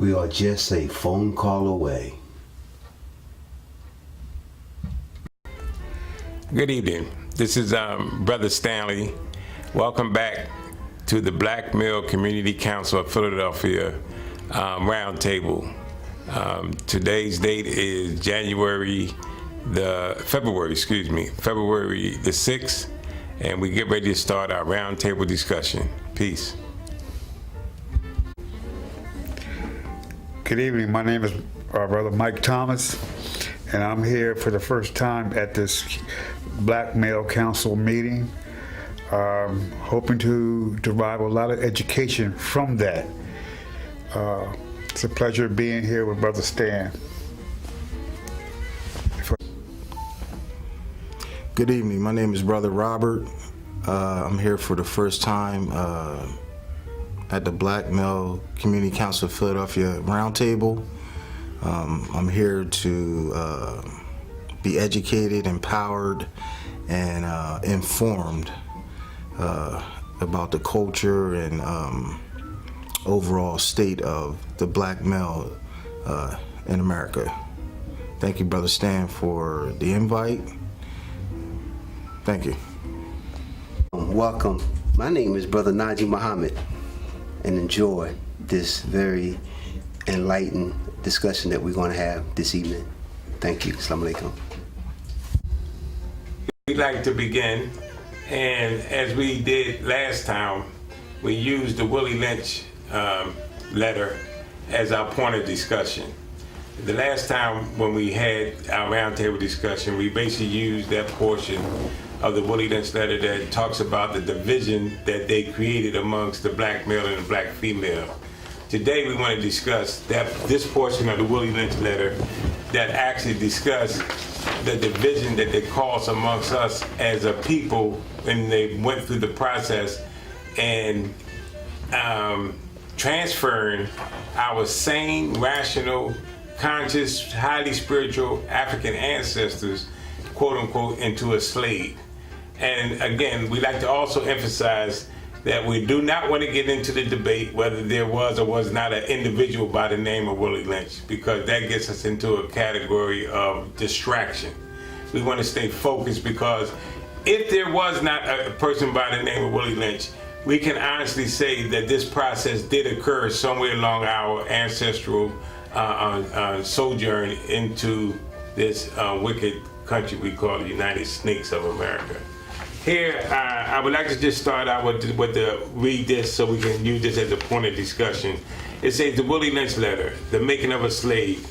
We are just a phone call away. Good evening. This is Brother Stanley. Welcome back to the Black Male Community Council of Philadelphia Roundtable. Today's date is February the 6th, and we get ready to start our roundtable discussion. Peace. Good evening. My name is Brother Mike Thomas, and I'm here for the first time at this Black Male Council meeting, hoping to derive a lot of education from that. It's a pleasure being here with Brother Stan. Good evening. My name is Brother Robert. I'm here for the first time at the Black Male Community Council of Philadelphia Roundtable. I'm here to be educated, empowered, and informed about the culture and overall state of the black male in America. Thank you, Brother Stan, for the invite. Thank you. Welcome. My name is Brother Najee Muhammad, and enjoy this very enlightened discussion that we're going to have this evening. Thank you. Assalamu alaikum. We'd like to begin, and as we did last time, we used the Willie Lynch letter as our point of discussion. The last time when we had our roundtable discussion, we basically used that portion of the Willie Lynch letter that talks about the division that they created amongst the black male and the black female. Today we want to discuss this portion of the Willie Lynch letter that actually discuss the division that they caused amongst us as a people when they went through the process and transferring our sane, rational, conscious, highly spiritual African ancestors, quote unquote, into a slave. And again, we like to also emphasize that we do not want to get into the debate whether there was or was not an individual by the name of Willie Lynch, because that gets us into a category of distraction. We want to stay focused, because if there was not a person by the name of Willie Lynch, we can honestly say that this process did occur somewhere along our ancestral sojourn into this wicked country we call the United Snakes of America. Here, I would like to just start out with read this so we can use this as a point of discussion. It says the Willie Lynch letter, the making of a slave.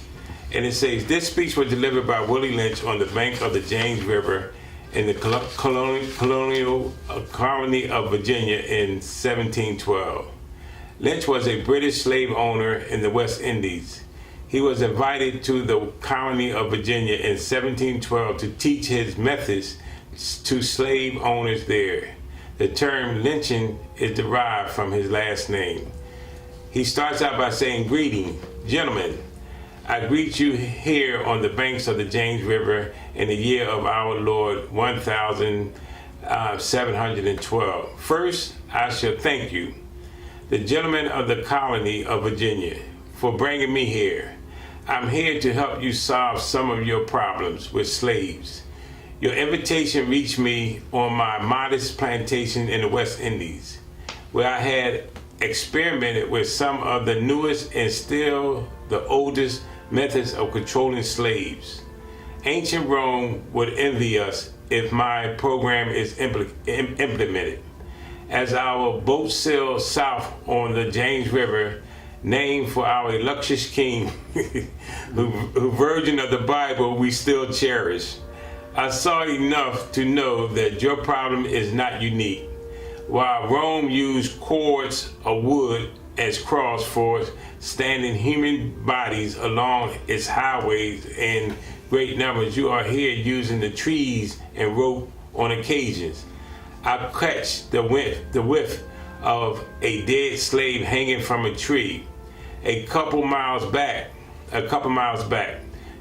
And it says, this speech was delivered by Willie Lynch on the bank of the James River in the colonial colony of Virginia in 1712. Lynch was a British slave owner in the West Indies. He was invited to the colony of Virginia in 1712 to teach his methods to slave owners there. The term lynching is derived from his last name. He starts out by saying, "Greeting, gentlemen. I greet you here on the banks of the James River in the year of our Lord 1712. First, I shall thank you, the gentlemen of the colony of Virginia, for bringing me here. I'm here to help you solve some of your problems with slaves. Your invitation reached me on my modest plantation in the West Indies, where I had experimented with some of the newest and still the oldest methods of controlling slaves. Ancient Rome would envy us if my program is implemented. As our boat sails south on the James River, named for our illustrious king, who virgin of the Bible we still cherish, I saw enough to know that your problem is not unique. While Rome used cords of wood as cross for standing human bodies along its highways in great numbers, you are here using the trees and rope on occasions. I catch the whiff of a dead slave hanging from a tree a couple miles back.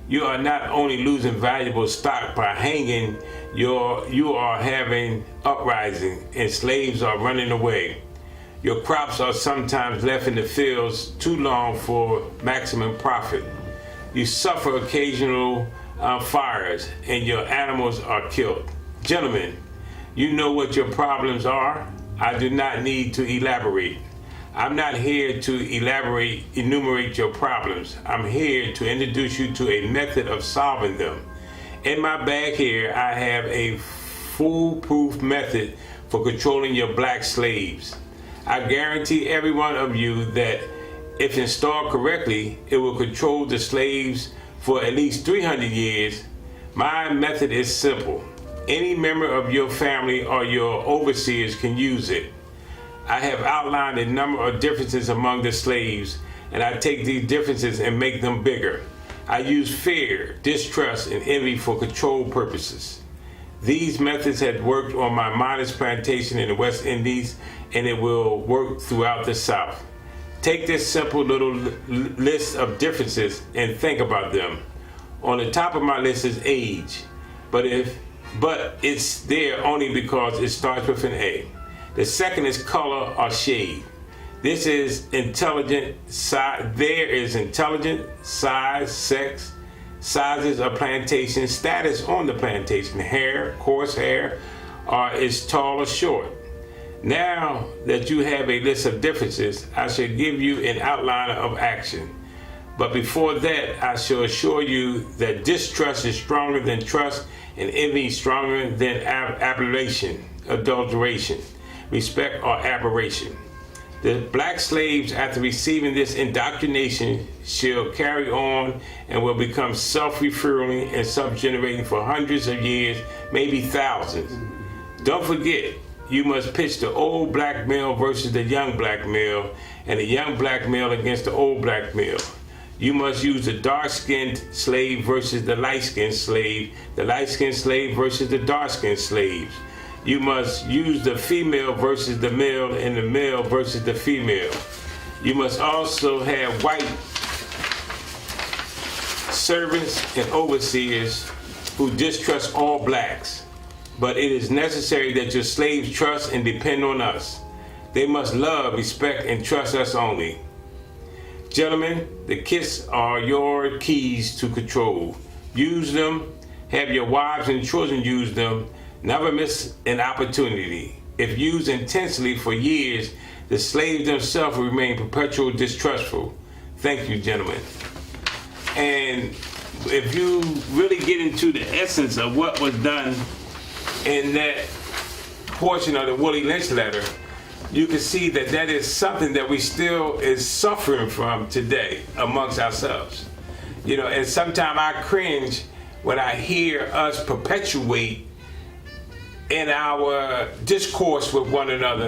You are not only losing valuable stock by hanging, you are having uprising and slaves are running away. Your crops are sometimes left in the fields too long for maximum profit. You suffer occasional fires and your animals are killed. Gentlemen, you know what your problems are. I do not need to elaborate. I'm not here to enumerate your problems. I'm here to introduce you to a method of solving them. In my bag here, I have a foolproof method for controlling your black slaves. I guarantee every one of you that if installed correctly, it will control the slaves for at least 300 years. My method is simple. Any member of your family or your overseers can use it. I have outlined a number of differences among the slaves, and I take these differences and make them bigger. I use fear, distrust, and envy for control purposes. These methods had worked on my modest plantation in the West Indies, and it will work throughout the South. Take this simple little list of differences and think about them. On the top of my list is age, but it's there only because it starts with an A. The second is color or shade. This is intelligent. There is intelligent, size, sex, sizes of plantation, status on the plantation, hair, coarse hair, or is tall or short. Now that you have a list of differences, I shall give you an outline of action. But before that, I shall assure you that distrust is stronger than trust and envy stronger than adulteration, respect, or aberration. The black slaves, after receiving this indoctrination, shall carry on and will become self-refueling and self-generating for hundreds of years, maybe thousands. Don't forget, you must pitch the old black male versus the young black male, and the young black male against the old black male. You must use the dark-skinned slave versus the light-skinned slave, the light-skinned slave versus the dark-skinned slaves. You must use the female versus the male and the male versus the female. You must also have white servants and overseers who distrust all blacks. But it is necessary that your slaves trust and depend on us. They must love, respect, and trust us only. Gentlemen, the kits are your keys to control. Use them. Have your wives and children use them. Never miss an opportunity. If used intensely for years, the slaves themselves will remain perpetually distrustful. Thank you, gentlemen. And if you really get into the essence of what was done in that portion of the Willie Lynch letter, you can see that that is something that we still is suffering from today amongst ourselves. You know, and sometimes I cringe when I hear us perpetuate in our discourse with one another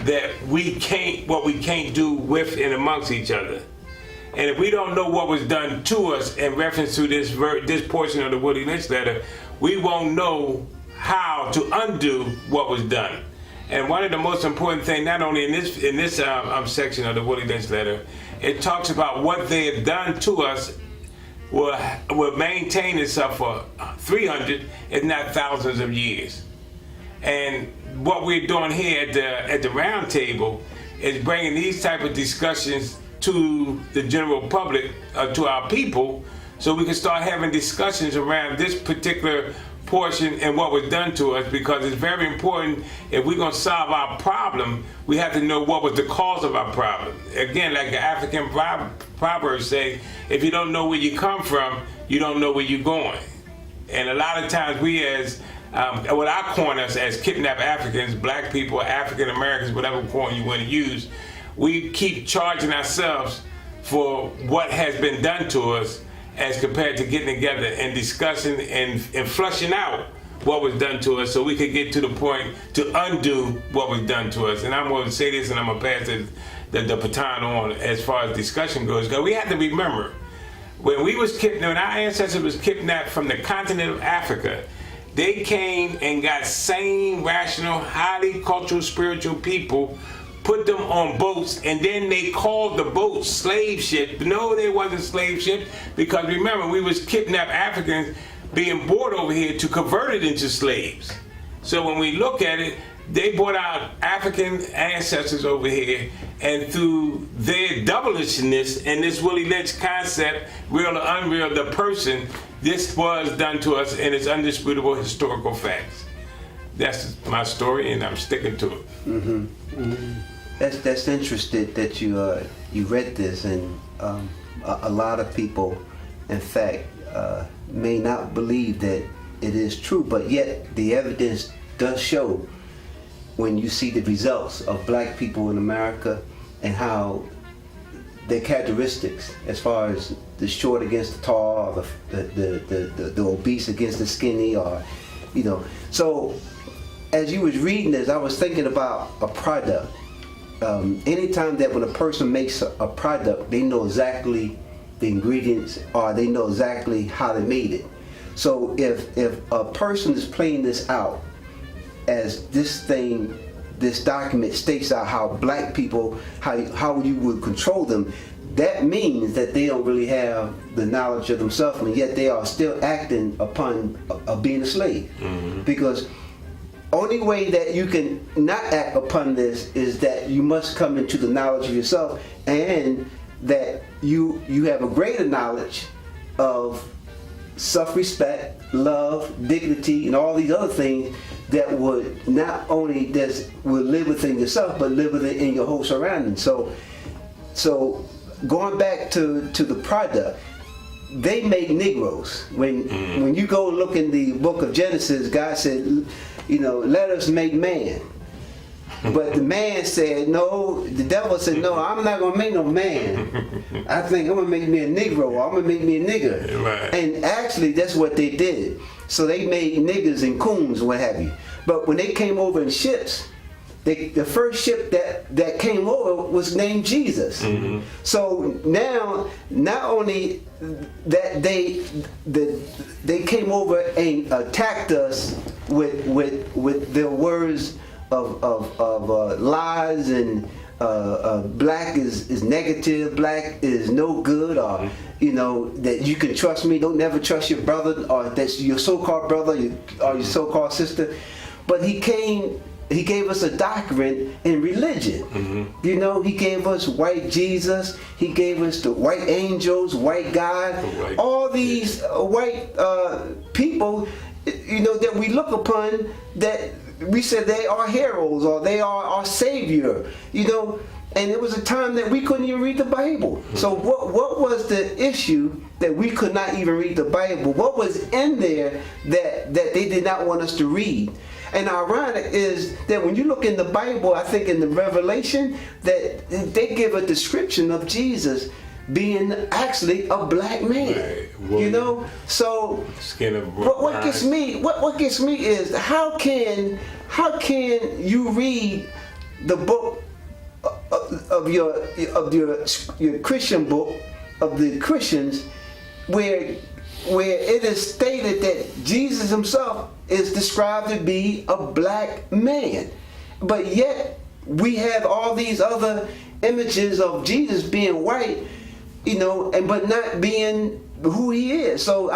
that what we can't do with and amongst each other. And if we don't know what was done to us in reference to this portion of the Willie Lynch letter, we won't know how to undo what was done. And one of the most important things, not only in this section of the Willie Lynch letter, it talks about what they have done to us will maintain itself for 300, if not thousands of years. And what we're doing here at the round table is bringing these type of discussions to the general public, to our people, so we can start having discussions around this particular portion and what was done to us, because it's very important. If we're going to solve our problem, we have to know what was the cause of our problem. Again, like the African proverbs say, if you don't know where you come from, you don't know where you're going. And a lot of times we as what I coin us as kidnapped Africans, black people, African Americans, whatever coin you want to use, we keep charging ourselves for what has been done to us as compared to getting together and discussing and flushing out what was done to us so we could get to the point to undo what was done to us. And I'm going to say this and I'm going to pass the baton on as far as discussion goes, because we have to remember, when our ancestors was kidnapped from the continent of Africa, they came and got sane, rational, highly cultural, spiritual people, put them on boats, and then they called the boats slave ships. No, they wasn't slave ships, because remember, we was kidnapped Africans being brought over here to convert it into slaves. So when we look at it, They brought our African ancestors over here, and through their doublishness and this Willie Lynch concept, real or unreal, the person, this was done to us, and it's undisputable historical facts. That's my story, and I'm sticking to it. That's interesting that you read this, and a lot of people, in fact, may not believe that it is true, but yet the evidence does show when you see the results of black people in America and how their characteristics, as far as the short against the tall, or the obese against the skinny, or So, as you was reading this, I was thinking about a product. Anytime that when a person makes a product, they know exactly the ingredients, or they know exactly how they made it. So if a person is playing this out as this document states out how black people, how you would control them, that means that they don't really have the knowledge of themselves, and yet they are still acting upon being a slave. Because only way that you can not act upon this is that you must come into the knowledge of yourself, and that you have a greater knowledge of self-respect, love, dignity, and all these other things that would not only will live within yourself, but live within your whole surroundings. So going back to the product, they made Negroes. When you go look in the book of Genesis, God said, let us make man. But the man said, no, the devil said, no, I'm not going to make no man. I think I'm going to make me a Negro, or I'm going to make me a nigger. Right. And actually, that's what they did. So they made niggers and coons, what have you. But when they came over in ships, the first ship that came over was named Jesus. So now, not only that they came over and attacked us with their words of lies, and black is negative, black is no good, or that you can trust me, don't never trust your brother, or that's your so-called brother or your so-called sister. But he gave us a doctrine in religion. He gave us white Jesus, he gave us the white angels, white God, all these white people, that we look upon, that we said they are heroes, or they are our savior, and it was a time that we couldn't even read the Bible. So what was the issue that we could not even read the Bible? What was in there that they did not want us to read? And ironic is that when you look in the Bible, I think in the Revelation, that they give a description of Jesus being actually a black man. Right. So skin of what gets me is how can you read the book of your Christian book of the Christians, where it is stated that Jesus himself is described to be a black man, but yet we have all these other images of Jesus being white, but not being who he is. So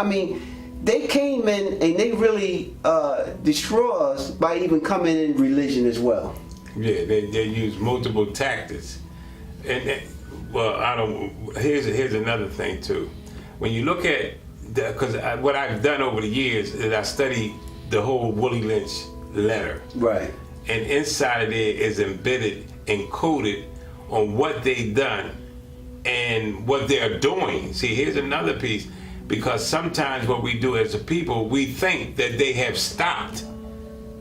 they came in and they really destroy us by even coming in religion as well. Yeah, they use multiple tactics, and here's another thing too. When you look at because what I've done over the years is I studied the whole Willie Lynch letter. Right. And inside of there is embedded and coded on what they've done and what they're doing. See, here's another piece. Because sometimes what we do as a people, we think that they have stopped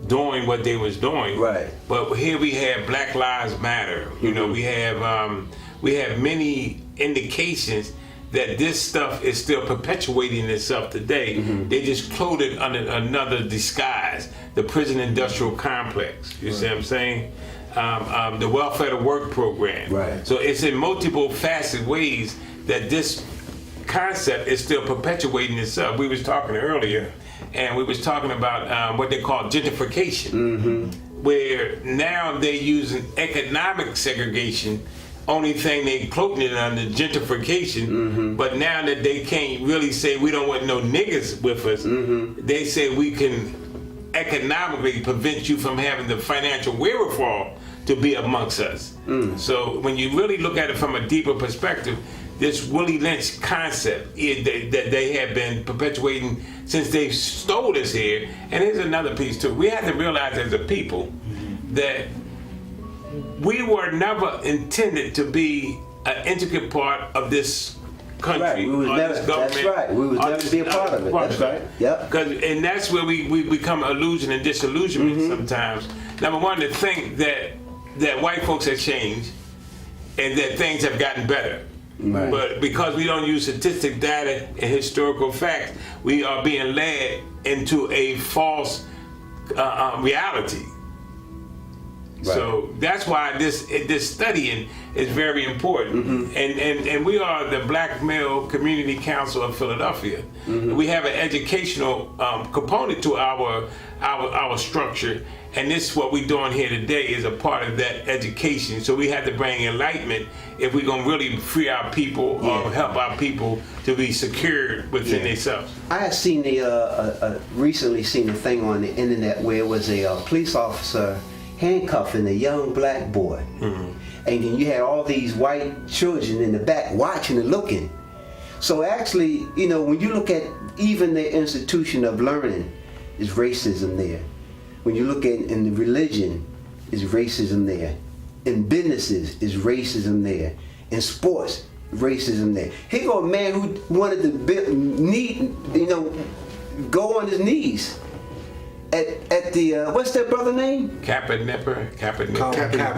doing what they was doing. Right. But here we have Black Lives Matter. We have many indications that this stuff is still perpetuating itself today. They just clothed it under another disguise, the prison industrial complex. You see what I'm saying? The welfare to work program. Right. So it's in multiple faceted ways that this concept is still perpetuating itself. We was talking earlier, and we was talking about what they call gentrification, where now they're using economic segregation. Only thing they cloaking it under gentrification, but now that they can't really say we don't want no niggas with us, they say we can economically prevents you from having the financial wherewithal to be amongst us. So when you really look at it from a deeper perspective, this Willie Lynch concept that they have been perpetuating since they stole us here. And here's another piece too. We have to realize as a people that we were never intended to be an intricate part of this country. Right. We was or never, this government. that's right. We was never to be a part of it. That's right. Yep. And that's where we become illusion and disillusionment sometimes. Number one, to think that white folks have changed and that things have gotten better. Right. But because we don't use statistic data and historical facts, we are being led into a false reality. Right. So that's why this studying is very important. And we are the Black Male Community Council of Philadelphia. We have an educational component to our structure, and this what we're doing here today is a part of that education. So we have to bring enlightenment if we're gonna really free our people or help our people to be secured within themselves. I had seen recently seen a thing on the internet where it was a police officer handcuffing a young black boy. And then you had all these white children in the back watching and looking. So actually, you know, when you look at even the institution of learning, is racism there. When you look at in the religion, is racism there. In businesses, is racism there. In sports, racism there. Here go a man who wanted to go on his knees at the what's that brother name? Kaepernick.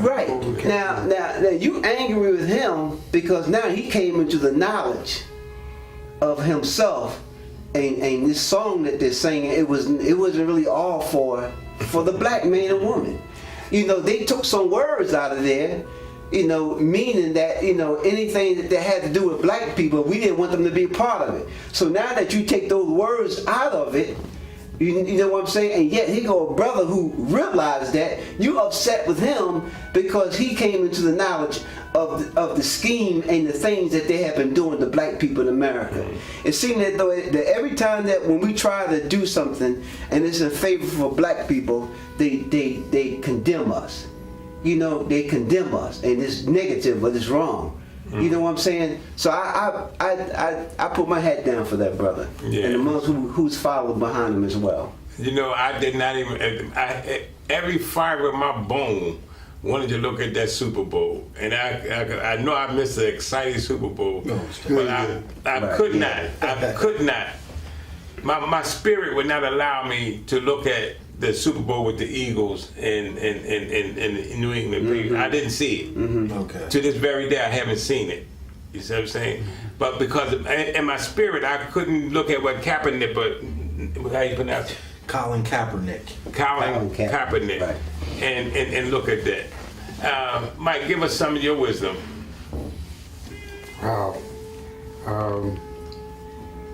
Right. Now you angry with him because now he came into the knowledge of himself, and this song that they're singing, it wasn't really all for the black man and woman. You know, they took some words out of there, you know, meaning that, you know, anything that had to do with black people, we didn't want them to be a part of it. So now that you take those words out of it, you know what I'm saying? And yet he go a brother who realized that, you upset with him because he came into the knowledge of the scheme and the things that they have been doing to black people in America. It seems that though that every time that when we try to do something and it's in favor for black people, they condemn us. You know, they condemn us and it's negative but it's wrong. You know what I'm saying? So I put my hat down for that brother, and the ones who's followed behind him as well. You know, I did not even. Every fiber of my bone wanted to look at that Super Bowl, and I know I missed the exciting Super Bowl, but I could not. I could not. My spirit would not allow me to look at the Super Bowl with the Eagles in New England. I didn't see it. Okay. To this very day, I haven't seen it. You see what I'm saying? But because in my spirit, I couldn't look at what Kaepernick, but how you pronounce it? Colin Kaepernick. Colin Kaepernick. Right. And look at that. Mike, give us some of your wisdom. Wow.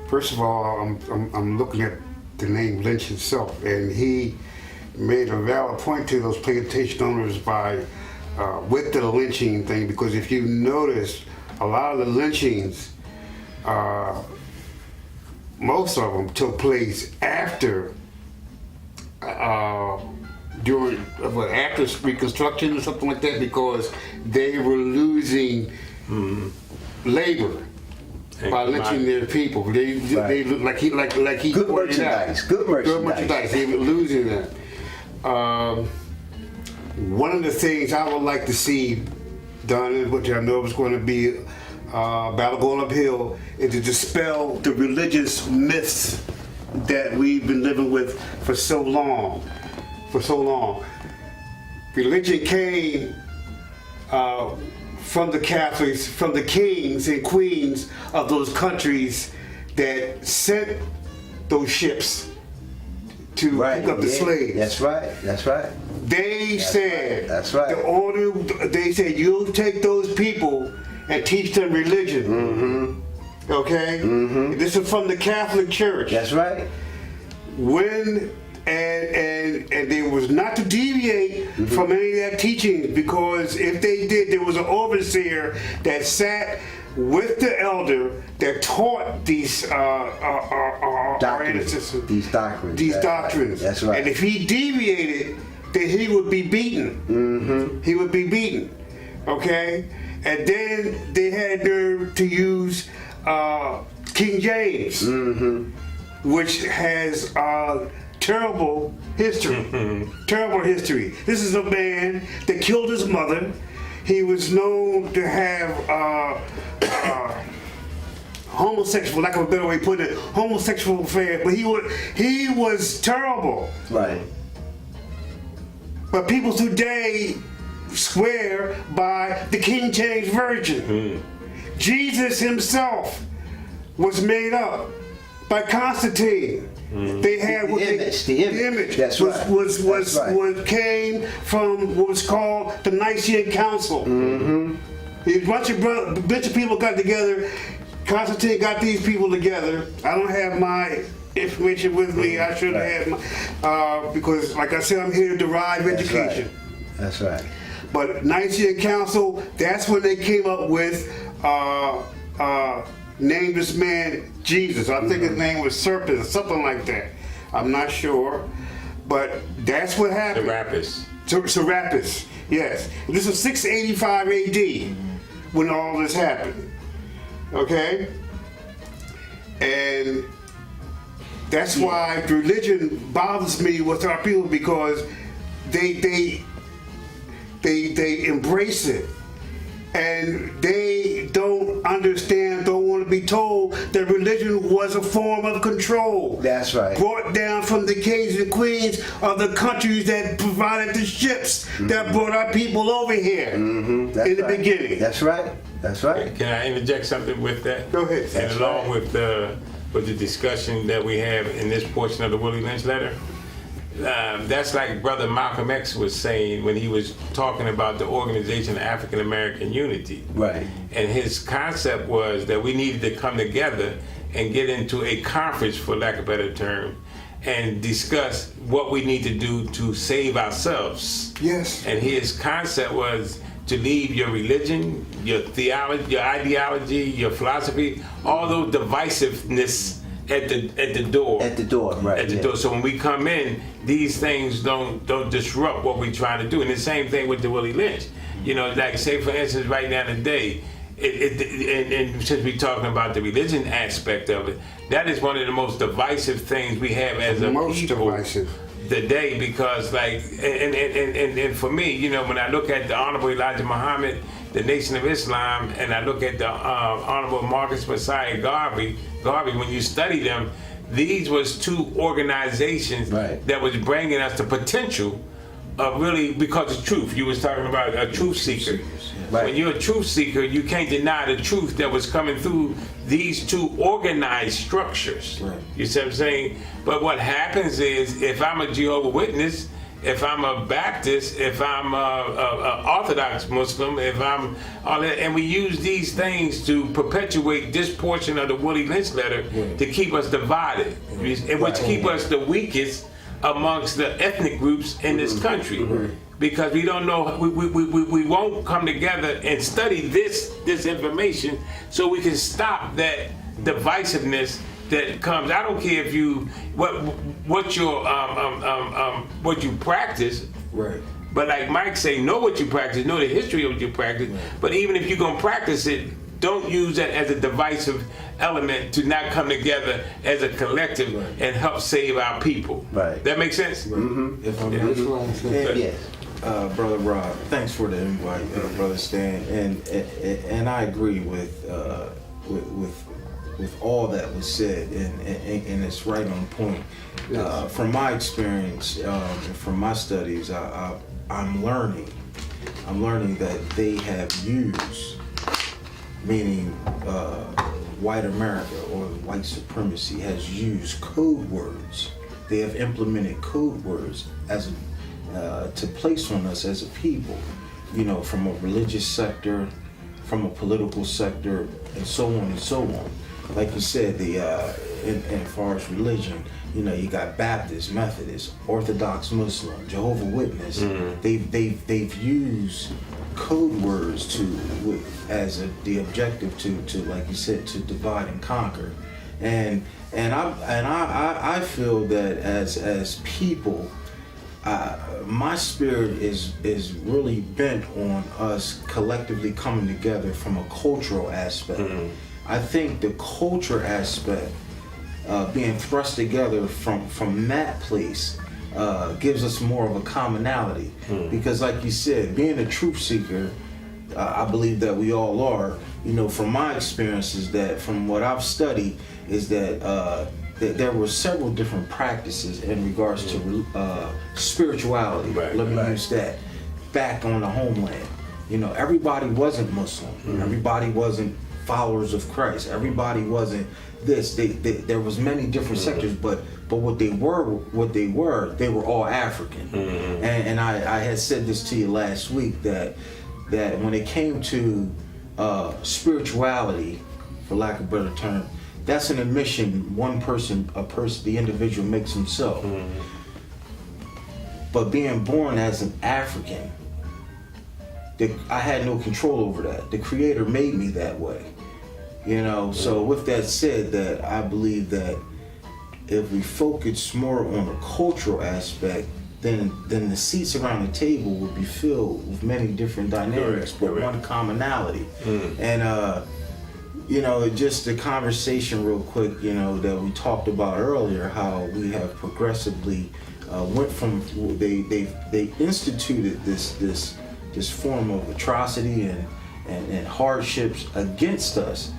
First of all, I'm looking at the name Lynch himself, and he made a valid point to those plantation owners by with the lynching thing, because if you notice, a lot of the lynchings, most of them took place after after Reconstruction or something like that, because they were losing labor by lynching their people. They look like he Good merchandise. Good merchandise. They were losing that. One of the things I would like to see done, which I know is going to be battle going uphill, is to dispel the religious myths that we've been living with for so long. Religion came from the Catholics, from the kings and queens of those countries that sent those ships to pick up the slaves. That's right. They said, that's right. They said, you'll take those people and teach them religion. Okay? This is from the Catholic Church. That's right. And they was not to deviate from any of that teaching, because if they did, there was an overseer that sat with the elder that taught these our ancestors. These doctrines. These That's right. doctrines. That's right. And if he deviated, then he would be beaten. Mm-hmm. He would be beaten. Okay? And then they had nerve to use King James, which has terrible history. Terrible history. This is a man that killed his mother. He was known to have homosexual, lack of a better way of putting it, homosexual affair. But he was terrible. Right. But people today swear by the King James Version. Jesus himself was made up by Constantine. They had The image. That's was right. was That's right. was came from what was called the Nicene Council. A bunch of people got together. Constantine got these people together. I don't have my information with me. I should have had my because, like I said, I'm here to derive education. That's right. But Nicene Council, that's when they came up with named this man Jesus. I think his name was Serpent or something like that. I'm not sure. But that's what happened. Serapis, yes. This was 685 AD when all this happened. Okay? And that's why religion bothers me with our people, because they embrace it, and they don't understand, don't want to be told that religion was a form of control. That's right. Brought down from the kings and queens of the countries that provided the ships that brought our people over here in the beginning. That's right. That's right. Can I interject something with that? Go ahead. And That's along with the discussion that we have in this portion of the Willie Lynch letter, that's like Brother Malcolm X was saying when he was talking about the Organization of African American Unity. Right. And his concept was that we needed to come together and get into a conference, for lack of a better term, and discuss what we need to do to save ourselves. Yes. And his concept was to leave your religion, your theology, your ideology, your philosophy, all those divisiveness at the door. At the door, right. At the door. So when we come in, these things don't disrupt what we're trying to do. And the same thing with the Willie Lynch. You know, like say for instance, right now today, and since we're talking about the religion aspect of it, that is one of the most divisive things we have as a people today, because like and for me, you know, when I look at the Honorable Elijah Muhammad, the Nation of Islam, and I look at the Honorable Marcus Messiah Garvey, when you study them, these was two organizations that was bringing us the potential of really, because of truth. You was talking about a truth seeker. Right. When you're a truth seeker, you can't deny the truth that was coming through these two organized structures. Right. You see what I'm saying? But what happens is, if I'm a Jehovah's Witness, if I'm a Baptist, if I'm a Orthodox Muslim, if I'm all that, and we use these things to perpetuate this portion of the Willie Lynch letter to keep us divided, and which keep us the weakest amongst the ethnic groups in this country. Because we don't know, we won't come together and study this information so we can stop that divisiveness that comes. I don't care if you what you practice, right? But like Mike say, know what you practice, know the history of what you practice. Right. But even if you're gonna practice it, don't use that as a divisive element to not come together as a collective and help save our people. Right. That makes sense? Right. If I'm yes. Brother Rob, thanks for the invite, Brother Stan, and I agree with all that was said, and it's right on point. Yes. From my experience, and from my studies, I'm learning that they have used, meaning white America or white supremacy has used code words. They have implemented code words as to place on us as a people, you know, from a religious sector, from a political sector, and so on and so on. Like you said, in as far as religion, you know, you got Baptist, Methodist, Orthodox Muslim, Jehovah's Witness. They've used code words as the objective to, like you said, to divide and conquer. I feel that as people, my spirit is really bent on us collectively coming together from a cultural aspect. I think the culture aspect being thrust together from that place gives us more of a commonality. Because like you said, being a truth seeker, I believe that we all are. You know, from my experiences, that from what I've studied, is that that there were several different practices in regards to spirituality. Right, Let me use that. Back on the homeland, you know, everybody wasn't Muslim. Everybody wasn't followers of Christ. Everybody wasn't this. There was many different sectors, but what they were all African. And I had said this to you last week that when it came to spirituality, for lack of a better term, that's an admission the individual makes himself. But being born as an African, I had no control over that. The Creator made me that way. You know, so with that said, that I believe that if we focus more on the cultural aspect, then the seats around the table would be filled with many different dynamics, but one commonality. And you know, just the conversation real quick, you know, that we talked about earlier, how we have progressively went from they instituted this form of atrocity and hardships against us.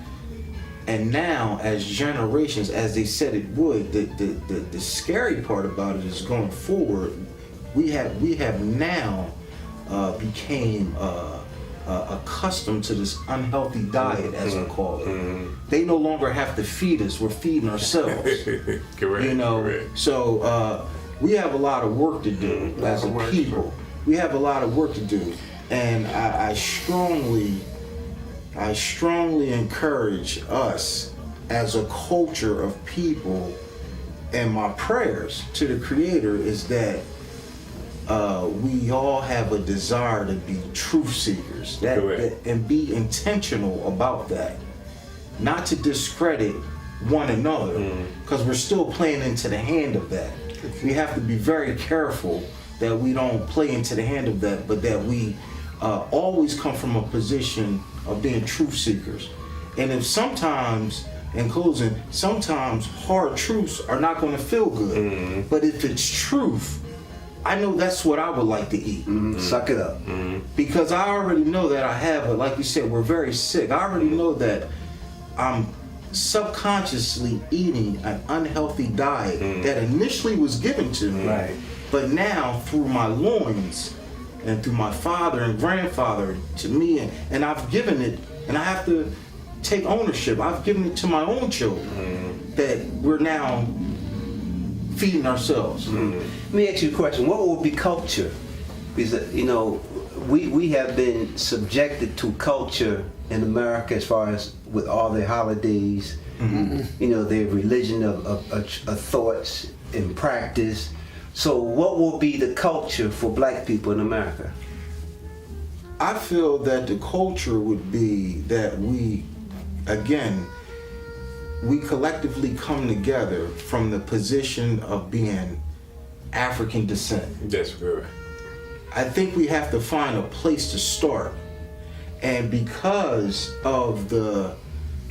And now, as generations, as they said it would, the scary part about it is going forward, we have now became accustomed to this unhealthy diet, as I call it. They no longer have to feed us; we're feeding ourselves. Correct. You know, correct. so we have a lot of work to do as a people. We have a lot of work to do, and I strongly encourage us as a culture of people, and my prayers to the Creator is that we all have a desire to be truth seekers, and be intentional about that, not to discredit one another, because we're still playing into the hand of that. We have to be very careful that we don't play into the hand of that, but that we always come from a position of being truth seekers. And if sometimes, in closing, sometimes hard truths are not going to feel good, but if it's truth, I know that's what I would like to eat. Suck it up. Because I already know that I have it. Like you said, we're very sick. I already know that I'm subconsciously eating an unhealthy diet that initially was given to me. Right. But now, through my loins and through my father and grandfather to me, and I've given it, and I have to take ownership. I've given it to my own children that we're now feeding ourselves. Let me ask you a question. What would be culture? Because, you know, we have been subjected to culture in America as far as with all their holidays, you know, their religion of thoughts and practice. So what will be the culture for black people in America? I feel that the culture would be that we collectively come together from the position of being African descent. That's correct. I think we have to find a place to start. And because of the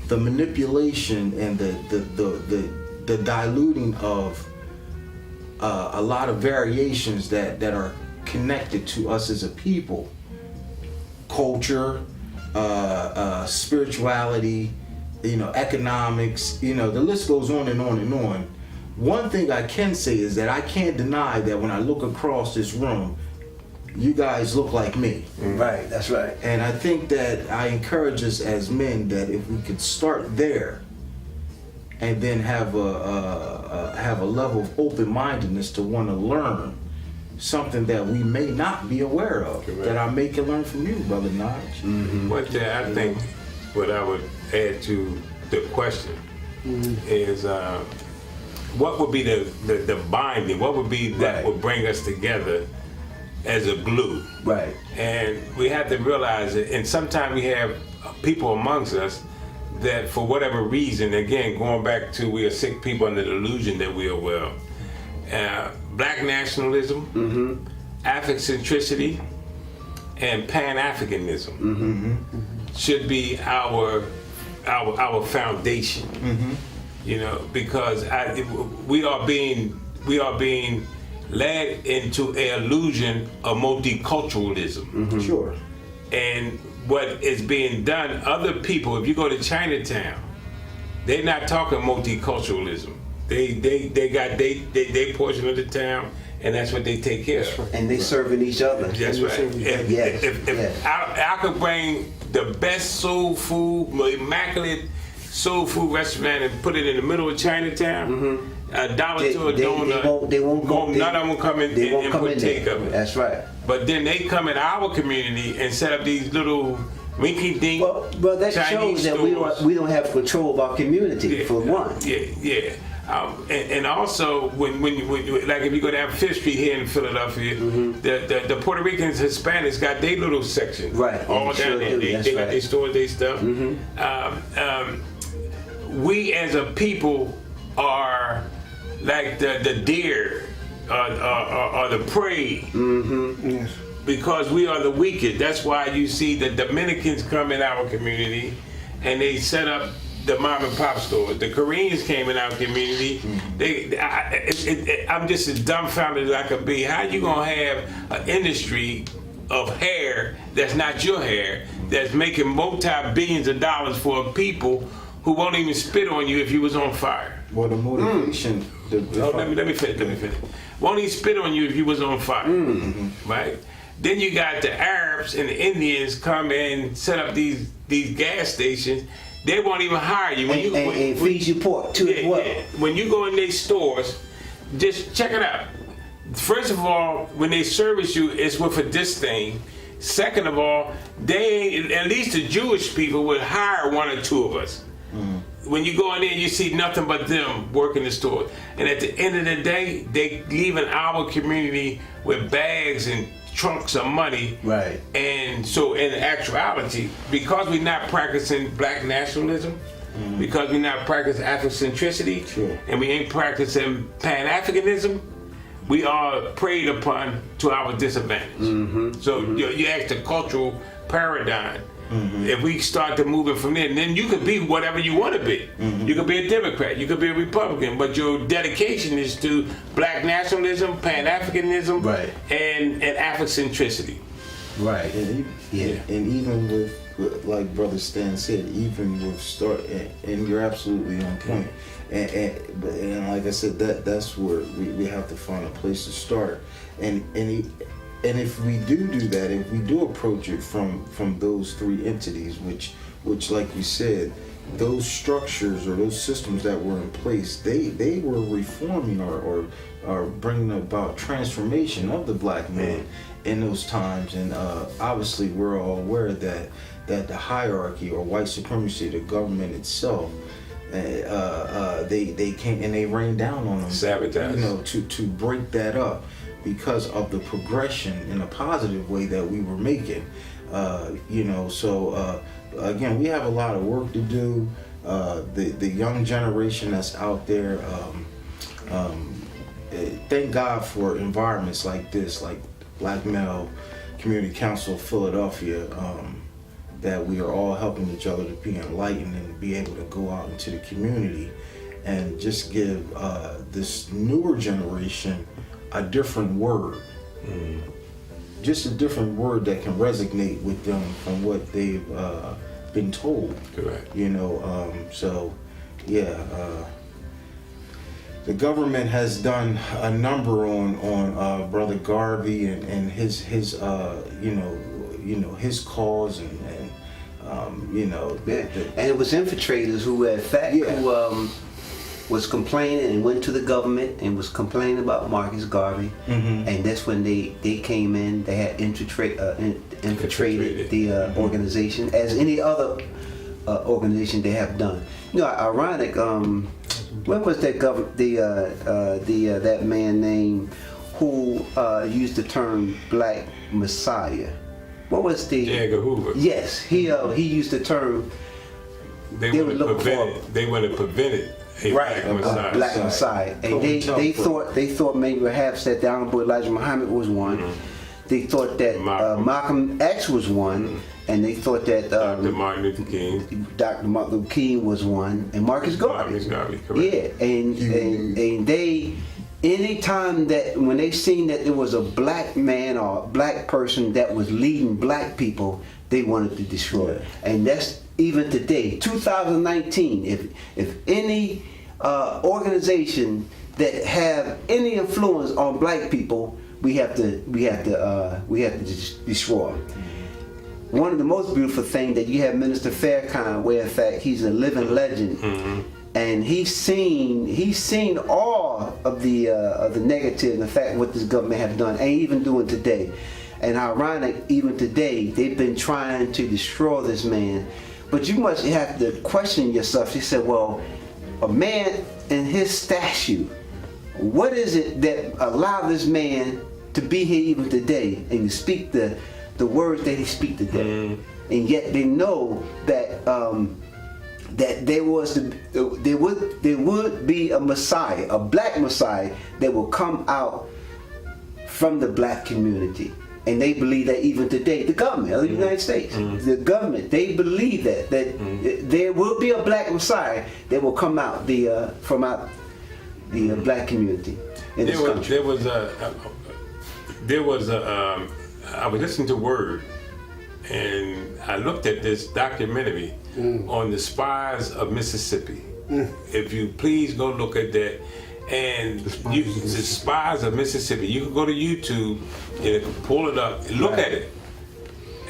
manipulation and the diluting of a lot of variations that are connected to us as a people, culture, spirituality, you know, economics, you know, the list goes on and on and on. One thing I can say is that I can't deny that when I look across this room, you guys look like me. Right, that's right. And I think that I encourage us as men that if we could start there and then have a level of open-mindedness to want to learn something that we may not be aware of, correct, that I may can learn from you, Brother Naj. But I think what I would add to the question is what would be the binding? What would be that would bring us together as a glue? Right. And we have to realize it. And sometimes we have people amongst us that for whatever reason, again, going back to we are sick people under the delusion that we are well, black nationalism, Afrocentricity, and Pan-Africanism should be our foundation. You know, because we are being led into an illusion of multiculturalism. Sure. And what is being done, other people, if you go to Chinatown, they're not talking multiculturalism. They got they portion of the town, and that's what they take care of. And they serving each other. That's right. If I could bring the best soul food, immaculate soul food restaurant and put it in the middle of Chinatown, $1 to a donut, they won't go. none of them come in and partake of it. That's right. But then they come in our community and set up these little rinky-dink Well, that Chinese shows that stores. we don't have control of our community, for one. Yeah. And also, when like if you go down Fifth Street here in Philadelphia, the Puerto Ricans, Hispanics got their little section. Right. All down there. They got their stores, their stuff. We as a people are like the deer or the prey. Yes. Because we are the weakest. That's why you see the Dominicans come in our community and they set up the mom and pop stores. The Koreans came in our community. I'm just as dumbfounded as I could be. How you gonna have an industry of hair that's not your hair, that's making multi-billions of dollars for people who won't even spit on you if you was on fire? Well, the motivation. Let me finish. Won't even spit on you if you was on fire, right? Then you got the Arabs and the Indians come and set up these gas stations. They won't even hire you. And feed you pork too as well. Yeah. When you go in their stores, just check it out. First of all, when they service you, it's with a disdain. Second of all, at least the Jewish people would hire one or two of us. When you go in there, you see nothing but them working the store. And at the end of the day, they leaving our community with bags and trunks of money. Right. And so in actuality, because we're not practicing black nationalism, because we're not practicing Afrocentricity, and we ain't practicing Pan-Africanism, we are preyed upon to our disadvantage. So you ask the cultural paradigm. If we start to move it from there, then you could be whatever you want to be. You could be a Democrat, you could be a Republican, but your dedication is to black nationalism, Pan-Africanism, and Afrocentricity. Right. And even with, like Brother Stan said, even with and you're absolutely on point. And like I said, that's where we have to find a place to start. And if we do that, if we do approach it from those three entities, which like you said, those structures or those systems that were in place, they were reforming or bringing about transformation of the black man in those times. And obviously we're all aware that the hierarchy or white supremacy, the government itself, they came and they rained down on them, sabotage, to break that up, because of the progression in a positive way that we were making. So again, we have a lot of work to do. The young generation that's out there, thank God for environments like this, like Black Male Community Council of Philadelphia, that we are all helping each other to be enlightened and be able to go out into the community and just give this newer generation a different word. Just a different word that can resonate with them from what they've been told. Correct. The government has done a number on Brother Garvey and his his cause and and it was infiltrators who who was complaining and went to the government and was complaining about Marcus Garvey, and that's when they came in. They had infiltrated the organization, as any other organization they have done. Ironic. When was that that man named who used the term Black Messiah? What was the? J. Edgar Hoover. Yes, he used the term They were would looking have for prevented. They would have prevented a right, black Messiah. a black Messiah, and they thought maybe perhaps that the Honorable Elijah Muhammad was one. They thought that Malcolm X was one, and they thought that Dr. Martin Luther King. Dr. Martin Luther King was one, and Marcus Garvey. Marcus Garvey, correct. Yeah, and they, anytime that when they seen that there was a black man or a black person that was leading black people, they wanted to destroy it. And that's even today, 2019. If any organization that have any influence on black people, we have to destroy. One of the most beautiful things that you have Minister Fairkind, where in fact he's a living legend, and he's seen all of the negative and the fact what this government have done and even doing today. And ironic, even today they've been trying to destroy this man. But you must have to question yourself. He said, well, a man in his statue, what is it that allowed this man to be here even today and to speak the words that he speak today? And yet they know that that there would be a Messiah, a black Messiah that will come out from the black community. And they believe that even today, the government of the United States, the government, they believe that there will be a black Messiah that will come out from out the black community in this country. I was listening to Word, and I looked at this documentary on the spies of Mississippi. If you please go look at that. And the spies of Mississippi, you can go to YouTube and pull it up and look at it.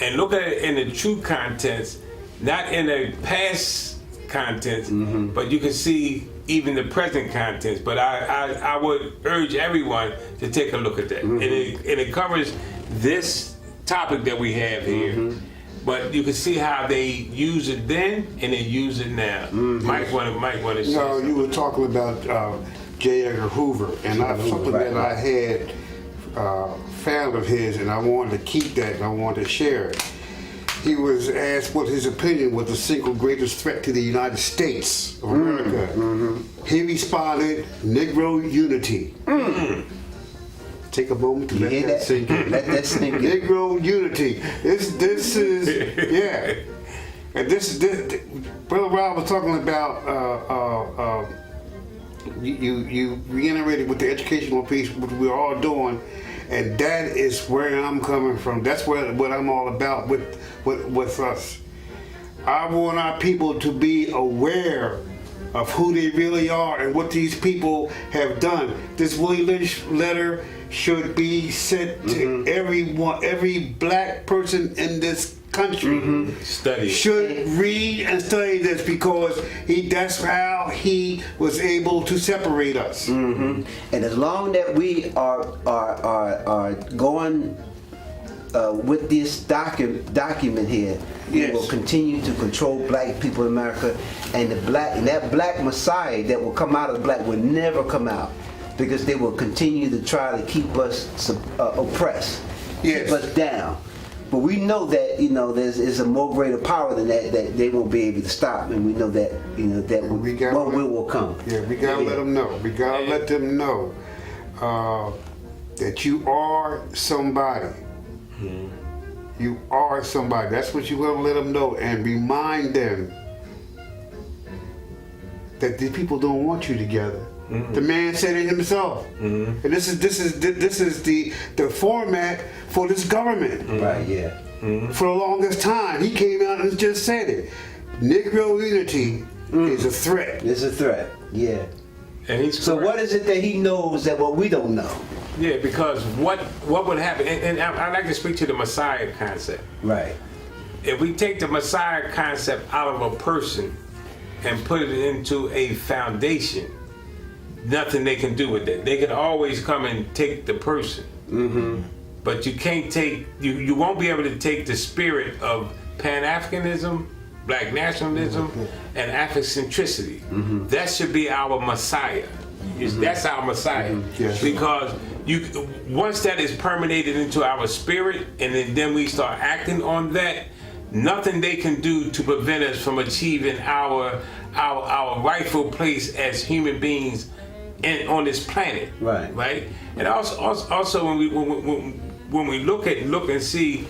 And look at it in the true contents, not in the past contents, but you can see even the present contents. But I would urge everyone to take a look at that. And it covers this topic that we have here. But you can see how they use it then and they use it now. Mike wanted to say No, you were talking about J. Edgar Hoover, and something that I had found of his, and I wanted to keep that, and I wanted to share it. He was asked what his opinion was the single greatest threat to the United States of America. He responded, Negro unity. Take a moment to let that sink in. Let that sink in. Negro unity. This is, yeah. And this Brother Rob was talking about, you reiterated with the educational piece, which we're all doing, and that is where I'm coming from. That's what I'm all about with us. I want our people to be aware of who they really are and what these people have done. This Willie Lynch letter should be sent to everyone, every black person in this country should read and study this, because that's how he was able to separate us. And as long that we are going with this document here, we will continue to control black people in America, and that black Messiah that will come out of black will never come out, because they will continue to try to keep us oppressed, keep us down. But we know that there's a more greater power than that they won't be able to stop, and we know that one will come. Yeah, we gotta let them know. We gotta let them know that you are somebody. You are somebody. That's what you gotta let them know, and remind them that these people don't want you together. The man said it himself, and this is the format for this government. Right? Yeah. For the longest time, he came out and just said it. Negro unity is a threat. It's a threat. Yeah. And he's so what is it that he knows that what we don't know? Yeah, because what would happen? And I'd like to speak to the Messiah concept. Right. If we take the Messiah concept out of a person and put it into a foundation, nothing they can do with that. They can always come and take the person. But you can't take, you won't be able to take the spirit of Pan-Africanism, Black nationalism, and Afrocentricity. That should be our Messiah. That's our Messiah. Because once that is permeated into our spirit, and then we start acting on that, nothing they can do to prevent us from achieving our rightful place as human beings on this planet. Right. And also when we look and see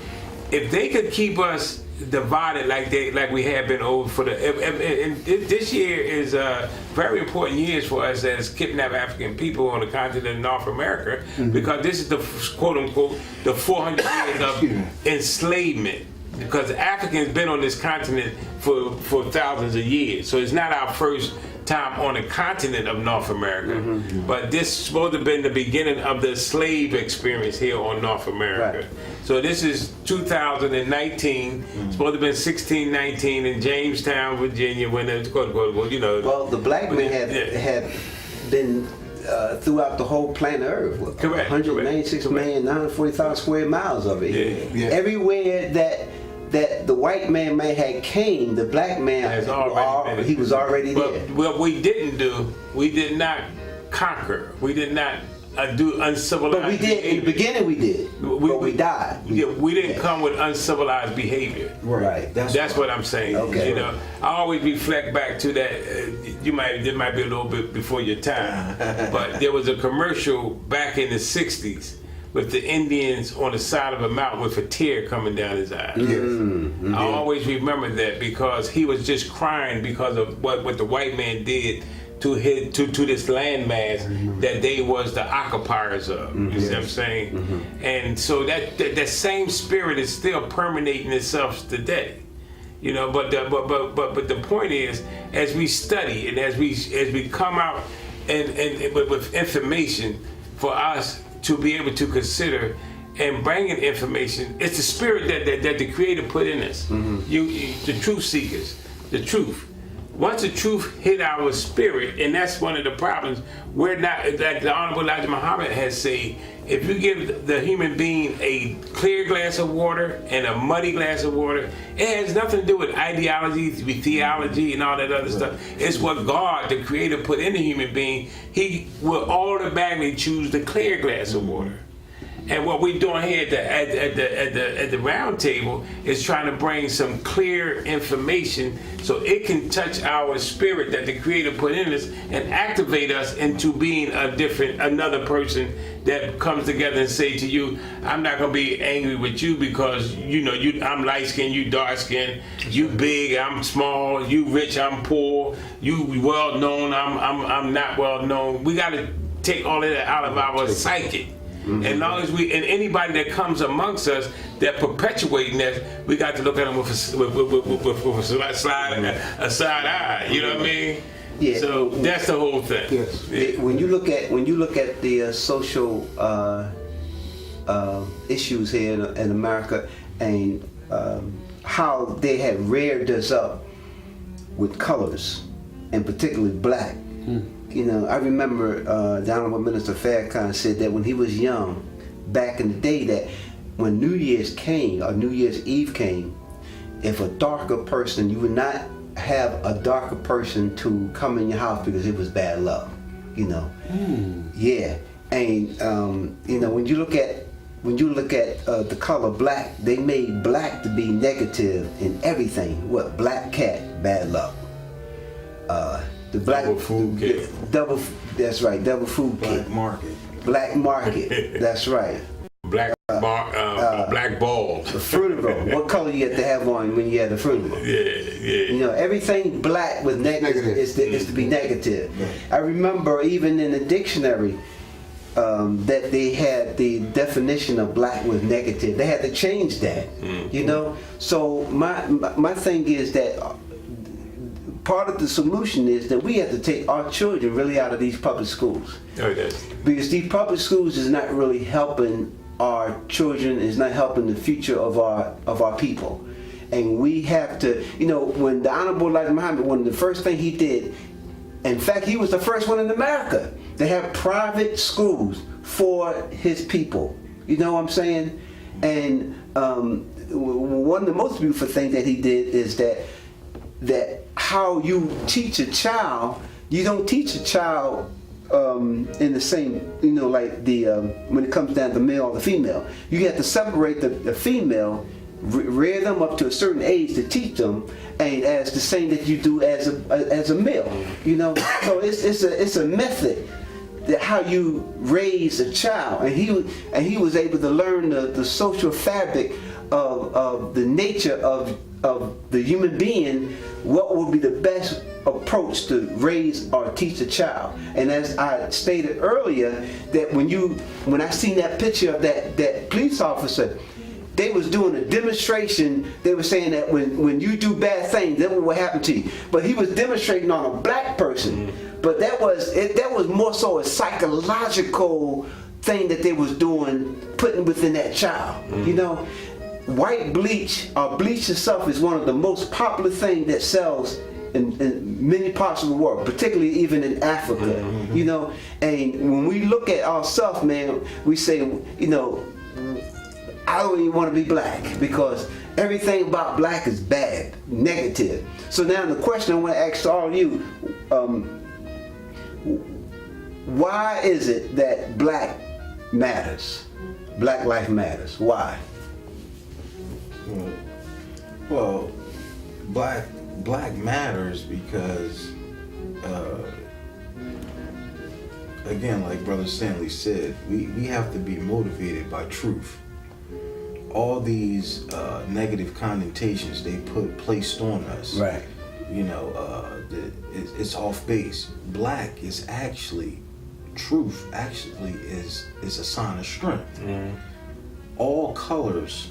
if they could keep us divided like we have been over for and this year is a very important year for us as kidnapped African people on the continent of North America, because this is the quote unquote the 400 years of enslavement, because Africans been on this continent for thousands of years, so it's not our first time on the continent of North America, but this is supposed to have been the beginning of the slave experience here on North America. Right. So this is 2019. Supposed to have been 1619 in Jamestown, Virginia, when it's you know. Well, the black men have been throughout the whole planet Earth. Correct. 196,940,000 square miles of it. Yeah. Everywhere that the white man may have came, the black man he was already there. But what we did not conquer. We did not do uncivilized. But we did in the beginning. We did. But we died. We didn't come with uncivilized behavior. Right. That's what I'm saying. Okay. You know, I always reflect back to that. It might be a little bit before your time, but there was a commercial back in the '60s with the Indians on the side of a mountain with a tear coming down his eye. I always remember that, because he was just crying because of what the white man did to this landmass that they was the occupiers of. You see what I'm saying? And so that same spirit is still permeating itself today. You know, but the point is, as we study and as we come out and with information for us to be able to consider and bringing information, it's the spirit that the Creator put in us. You, the truth seekers, the truth. Once the truth hit our spirit, and that's one of the problems, we're not, like the Honorable Elijah Muhammad has said, if you give the human being a clear glass of water and a muddy glass of water, it has nothing to do with ideology, theology, and all that other stuff. It's what God, the Creator, put in the human being. He will automatically choose the clear glass of water. And what we're doing here at the round table is trying to bring some clear information so it can touch our spirit that the Creator put in us and activate us into being another person that comes together and say to you, I'm not gonna be angry with you because I'm light skinned, you dark skinned, you big, I'm small, you rich, I'm poor, you well known, I'm not well known. We gotta take all of that out of our psyche. As long as and anybody that comes amongst us that perpetuating that, we got to look at them with a side eye. You know what I mean? Yeah. So that's the whole thing. Yes. Yeah. When you look at the social issues here in America, and how they have reared us up with colors, and particularly black. You know, I remember the Honorable Minister Farrakhan said that when he was young, back in the day, that when New Year's came, or New Year's Eve came, if a darker person, you would not have a darker person to come in your house because it was bad luck, you know. Yeah, and you know, when you look at the color black, they made black to be negative in everything. What? Black cat, bad luck. The black Double food kit. That's right. Double food Black kit. market. Black market. That's right. Black balls. The funeral. What color you have to have on when you have the funeral? Yeah. You know, everything black with negative is to be negative. I remember even in the dictionary that they had the definition of black was negative. They had to change that. You know. So my thing is that. Part of the solution is that we have to take our children really out of these public schools. Oh, yes. Because these public schools is not really helping our children, is not helping the future of our people. And we have to, you know, when the Honorable Elijah Muhammad, one of the first thing he did, in fact, he was the first one in America to have private schools for his people. You know what I'm saying? And one of the most beautiful things that he did is that how you teach a child, you don't teach a child in the same, you know, like when it comes down to male or the female. You have to separate the female rear them up to a certain age to teach them, and as the same that you do as a male, you know. So it's a method that how you raise a child, and he was able to learn the social fabric of the nature of the human being, what would be the best approach to raise or teach a child. And as I stated earlier, that when I seen that picture of that police officer, they was doing a demonstration. They were saying that when you do bad things, that will happen to you. But he was demonstrating on a black person. But that was more so a psychological thing that they was doing, putting within that child. You know, white bleach or bleach itself is one of the most popular things that sells in many parts of the world, particularly even in Africa. You know, and when we look at ourselves, man, we say, you know, I don't even want to be black because everything about black is bad, negative. So now the question I want to ask all of you, why is it that black matters? Black life matters. Why? Well, black matters because, again, like Brother Stanley said, we have to be motivated by truth. All these negative connotations they placed on us, Right. You know, it's off base. Black is actually, truth actually is a sign of strength. All colors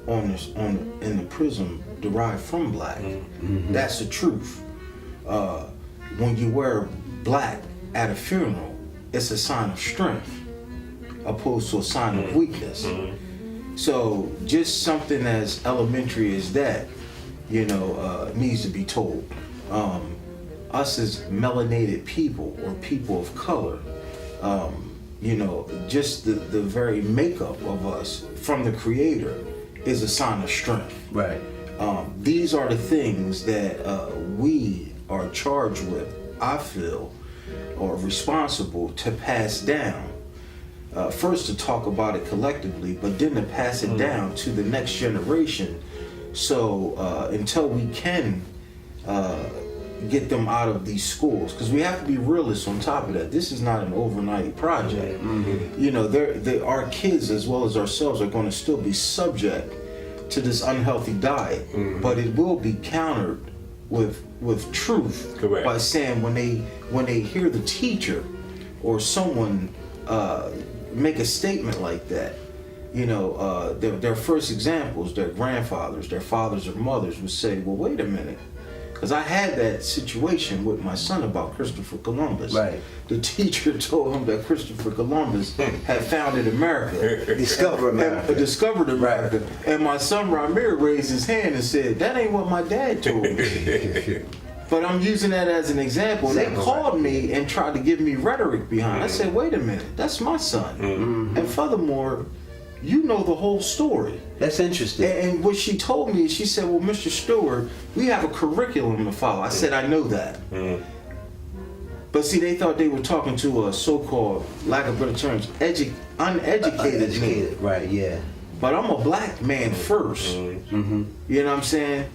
in the prism derived from black. That's the truth. When you wear black at a funeral, it's a sign of strength, opposed to a sign of weakness. So just something as elementary as that, you know, needs to be told. Us as melanated people or people of color, you know, just the very makeup of us from the Creator is a sign of strength. Right. These are the things that we are charged with, I feel, or responsible to pass down. First to talk about it collectively, but then to pass it down to the next generation. So until we can get them out of these schools, because we have to be realists on top of that. This is not an overnight project. You know, our kids as well as ourselves are going to still be subject to this unhealthy diet, but it will be countered with truth. Correct. By saying when they hear the teacher or someone make a statement like that, you know, their first examples, their grandfathers, their fathers or mothers would say, well, wait a minute. Because I had that situation with my son about Christopher Columbus. Right. The teacher told him that Christopher Columbus had founded America. Discover America. Discovered America. Right. And my son Ramir raised his hand and said, that ain't what my dad told me. But I'm using that as an example. They called me and tried to give me rhetoric behind. I said, wait a minute, that's my son. And furthermore, you know the whole story. That's interesting. And what she told me is, she said, well, Mr. Stewart, we have a curriculum to follow. I said, I know that. But see, they thought they were talking to a so-called, lack of better terms, uneducated man. Right, yeah. But I'm a black man first. You know what I'm saying?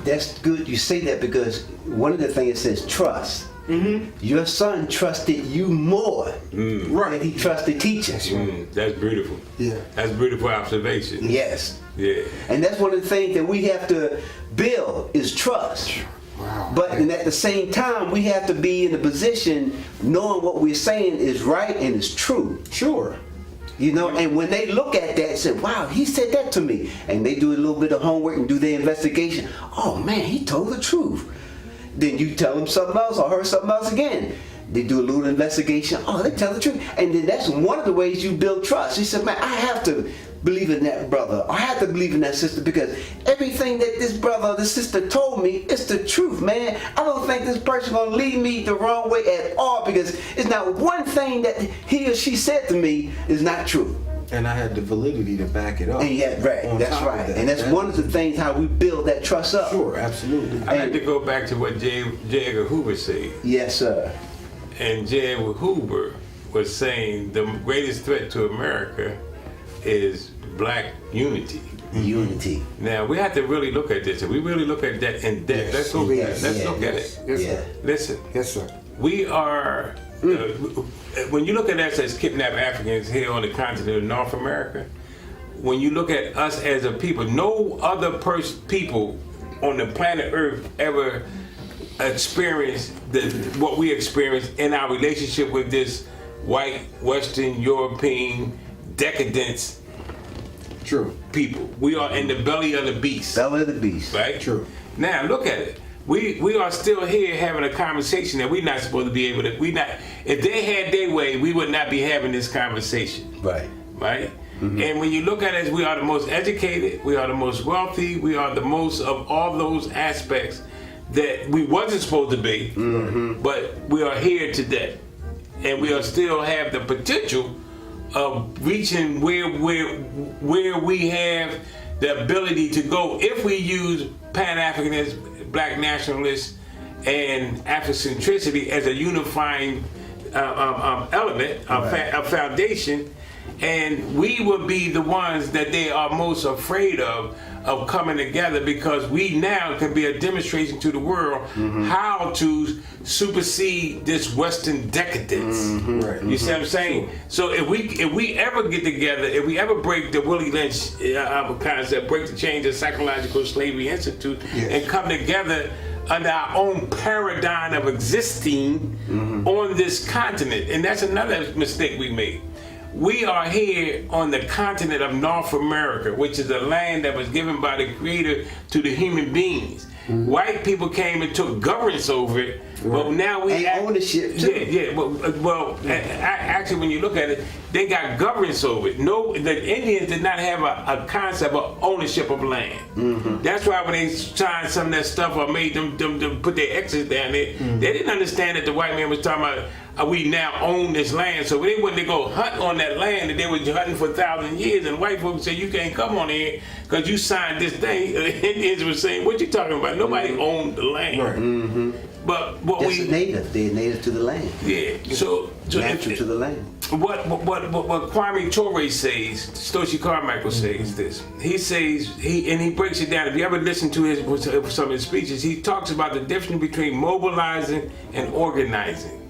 That's good you say that, because one of the things it says trust. Your son trusted you more than he trusted teachers. That's beautiful. Yeah. That's a beautiful observation. Yes. Yeah. And that's one of the things that we have to build is trust. Wow. But and at the same time, we have to be in a position knowing what we're saying is right and is true. Sure. You know, and when they look at that and say, wow, he said that to me, and they do a little bit of homework and do their investigation, oh man, he told the truth. Then you tell them something else or heard something else again. They do a little investigation, oh, they tell the truth. And then that's one of the ways you build trust. He said, man, I have to believe in that brother, or I have to believe in that sister, because everything that this brother or this sister told me is the truth, man. I don't think this person gonna lead me the wrong way at all, because it's not one thing that he or she said to me is not true. And I had the validity to back it up. And yeah, right, that's right. And that's one of the things how we build that trust up. Sure, absolutely. I like to go back to what J. Edgar Hoover said. Yes, sir. And J. Edgar Hoover was saying the greatest threat to America is black unity. Unity. Now we have to really look at this. If we really look at that in depth, let's look at it. Let's look at it. Yes, Yeah. sir. Listen, Yes, sir. we are. When you look at us as kidnapped Africans here on the continent of North America, when you look at us as a people, no other people on the planet Earth ever experienced what we experienced in our relationship with this white, Western, European decadence True. people. We are in the belly of the beast. Belly of the beast. Right? True. Now look at it. We are still here having a conversation that we're not supposed to be able to. If they had their way, we would not be having this conversation. Right. Right? And when you look at us, we are the most educated, we are the most wealthy, we are the most of all those aspects that we wasn't supposed to be, but we are here today. And we are still have the potential of reaching where we have the ability to go if we use Pan-Africanism, Black nationalists, and Afrocentricity as a unifying element, a foundation. And we will be the ones that they are most afraid of coming together, because we now can be a demonstration to the world how to supersede this Western decadence. Right. You see what I'm saying? So if we ever get together, if we ever break the Willie Lynch concept, break the chains of Psychological Slavery Institute, and come together under our own paradigm of existing on this continent, and that's another mistake we made. We are here on the continent of North America, which is a land that was given by the Creator to the human beings. White people came and took governance over it, but now we And ownership, too. Well, actually, when you look at it, they got governance over it. No, the Indians did not have a concept of ownership of land. That's why when they signed some of that stuff or made them put their X's down there, they didn't understand that the white man was talking about we now own this land. So they wouldn't go hunt on that land that they were hunting for 1,000 years, and white folks said, you can't come on here because you signed this thing. The Indians were saying, what you talking about? Nobody owned the land. Right. But what That's a native. They're native to the land. yeah, so Natural to the land. what Kwame Ture says, Stokely Carmichael says this. He says he breaks it down. If you ever listen to some of his speeches, he talks about the difference between mobilizing and organizing.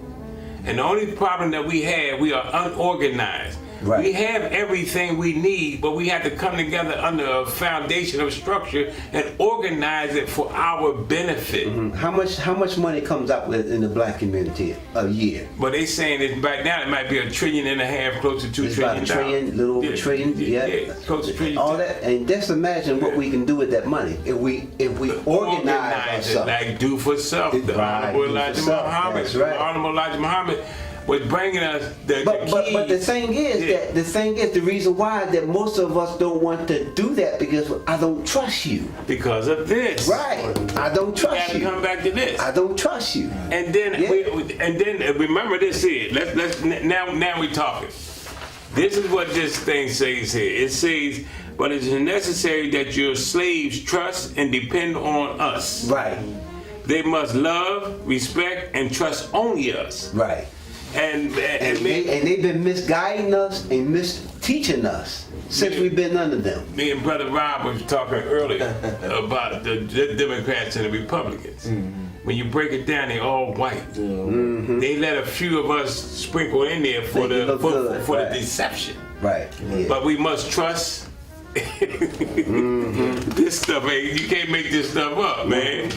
And the only problem that we have, we are unorganized. Right. We have everything we need, but we have to come together under a foundation of structure and organize it for our benefit. How much money comes out in the black community a year? But they saying that right now it might be $1.5 trillion, close to $2 It's trillion. about a trillion, little over a trillion. Yeah, close to $1 trillion. all that, and just imagine what we can do with that money if we organize it ourselves. like do for self. The Right, Honorable do for Elijah self, Muhammad. that's right. The Honorable Elijah Muhammad was bringing us the But the keys. thing is the reason why that most of us don't want to do that because I don't trust you. Because of this. Right, I don't We trust gotta you. come back to this. I don't trust you. And then Yeah. remember this here. Now we talking. This is what this thing says here. It says, but it is necessary that your slaves trust and depend on us. Right, They must love, respect, and trust only us. right. And They've been misguiding us and misteaching us since we've been under them. me and Brother Rob was talking earlier about the Democrats and the Republicans. When you break it down, they're all white. They let a few of us sprinkle in there for Make it look good, the right. deception. Right. Yeah. But we must trust. This stuff, man, you can't make this stuff up, man.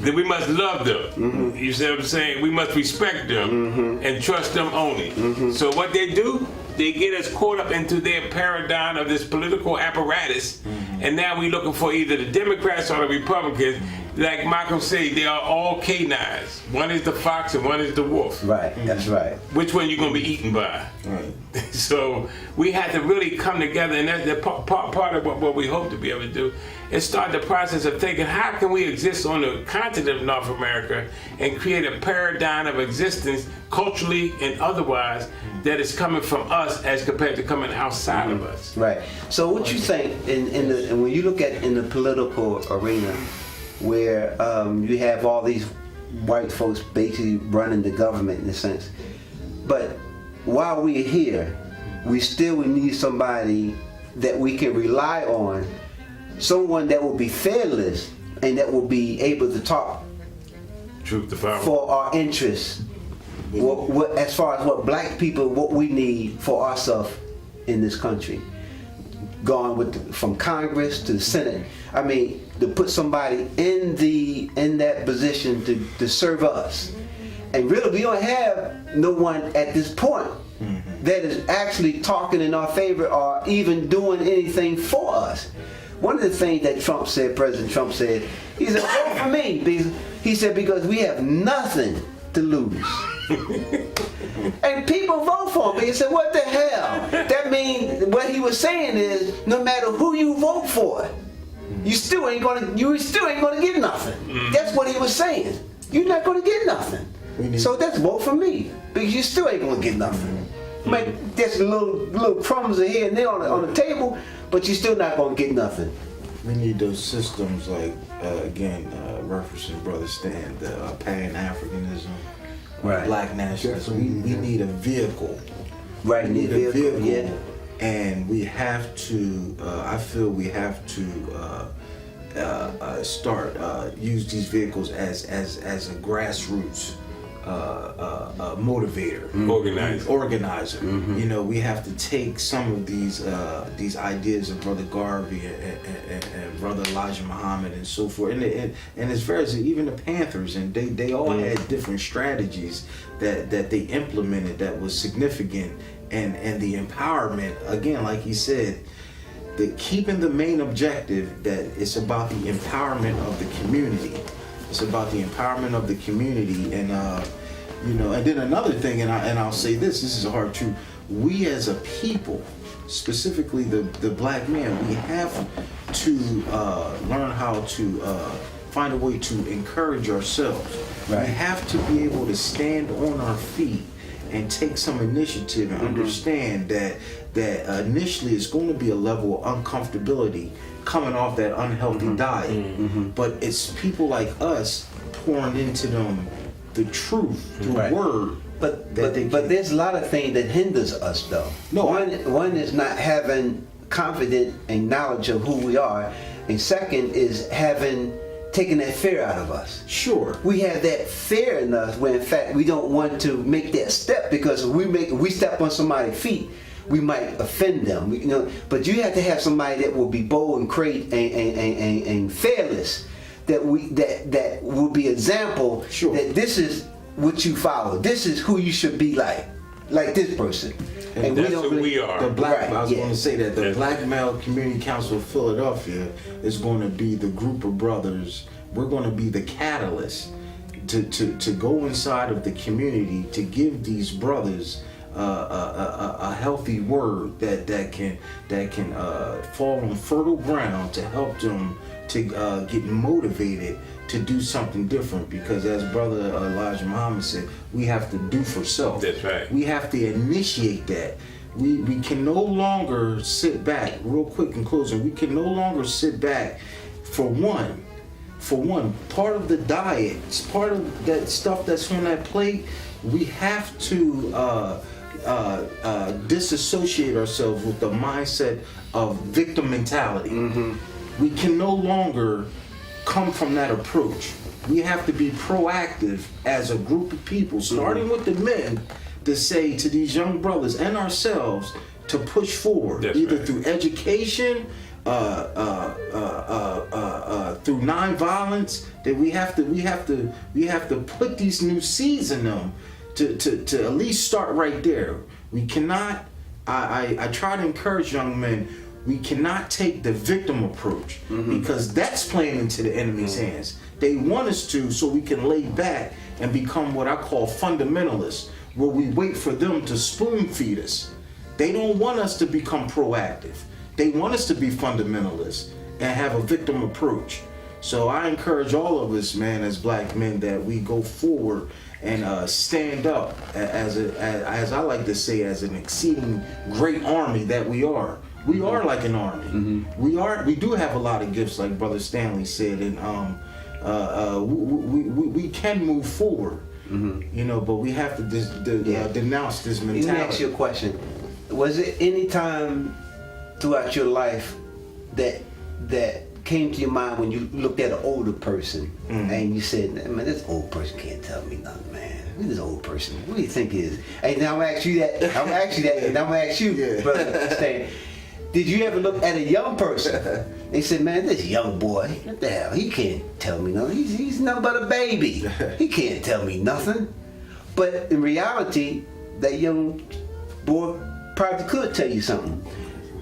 Then we must love them. You see what I'm saying? We must respect them and trust them only. So what they do, they get us caught up into their paradigm of this political apparatus, and now we looking for either the Democrats or the Republicans. Like Malcolm said, they are all canines. One is the fox and one is the wolf. Right, that's right. Which one you gonna be eaten by? Right. So we had to really come together, and that's the part of what we hope to be able to do is start the process of thinking, how can we exist on the continent of North America and create a paradigm of existence culturally and otherwise that is coming from us as compared to coming outside of us. Right. So what you think and when you look at in the political arena where you have all these white folks basically running the government in a sense, but while we're here, we still need somebody that we can rely on, someone that will be fearless and that will be able to talk Truth to power. for our interests, as far as what black people, what we need for ourselves in this country. Going from Congress to the Senate. I mean, to put somebody in that position to serve us. And really, we don't have no one at this point that is actually talking in our favor or even doing anything for us. One of the things that President Trump said, he said, vote for me. He said, because we have nothing to lose. And people vote for him. They said, what the hell? That means what he was saying is, no matter who you vote for, you still ain't gonna get nothing. That's what he was saying. You're not gonna get nothing. So that's vote for me, because you still ain't gonna get nothing. There's little crumbs here and there on the table, but you're still not gonna get nothing. We need those systems like, again, referencing Brother Stan, the Pan-Africanism, Right. Black nationalism. We need a vehicle. Right, We need a vehicle. yeah. And we have to, I feel we have to use these vehicles as a grassroots motivator, organizer. You know, we have to take some of these ideas of Brother Garvey and Brother Elijah Muhammad and so forth, and as far as even the Panthers, and they all had different strategies that they implemented that was significant, and the empowerment, again, like he said, keeping the main objective that it's about the empowerment of the community. It's about the empowerment of the community, and you know. And then another thing, and I'll say this is a hard truth. We as a people, specifically the black man, we have to learn how to find a way to encourage ourselves. Right. We have to be able to stand on our feet and take some initiative and understand that initially it's going to be a level of uncomfortability coming off that unhealthy diet. But it's people like us pouring into them the truth through Right. word. But there's a lot of things that hinders us though. No, One is not having confidence and knowledge of who we are, and second is taking that fear out of us. Sure. We have that fear in us where in fact we don't want to make that step, because if we step on somebody's feet, we might offend them. You know, but you have to have somebody that will be bold and great and fearless. That will be example. Sure. That this is what you follow. This is who you should be like this person. And that's who we are. The black, Right, I was yeah. going to say that the Yes. Black Male Community Council of Philadelphia is going to be the group of brothers. We're going to be the catalyst to go inside of the community to give these brothers a healthy word that can fall on fertile ground to help them to get motivated to do something different, because as Brother Elijah Muhammad said, we have to do for self. That's right. We have to initiate that. We can no longer sit back. Real quick in closing, we can no longer sit back. For one, part of the diet, part of that stuff that's on that plate, we have to disassociate ourselves with the mindset of victim mentality. We can no longer come from that approach. We have to be proactive as a group of people, starting with the men, to say to these young brothers and ourselves to push forward, That's either right. through education, through nonviolence. That we have to put these new seeds in them to at least start right there. We cannot. I try to encourage young men. We cannot take the victim approach, because that's playing into the enemy's hands. They want us to, so we can lay back and become what I call fundamentalists, where we wait for them to spoon feed us. They don't want us to become proactive. They want us to be fundamentalists and have a victim approach. So I encourage all of us, man, as black men, that we go forward and stand up as I like to say, as an exceeding great army that we are. We are like an army. We do have a lot of gifts, like Brother Stanley said, and we can move forward. You know, but we have to denounce this mentality. Let me ask you a question. Was it any time throughout your life that came to your mind when you looked at an older person and you said, man, this old person can't tell me nothing, man. Who's this old person? What do you think he is? Hey, now I'm gonna ask you that. And I'm gonna ask you, brother Stan. Did you ever look at a young person? They said, man, this young boy, what the hell? He can't tell me nothing. He's nothing but a baby. He can't tell me nothing. But in reality, that young boy probably could tell you something.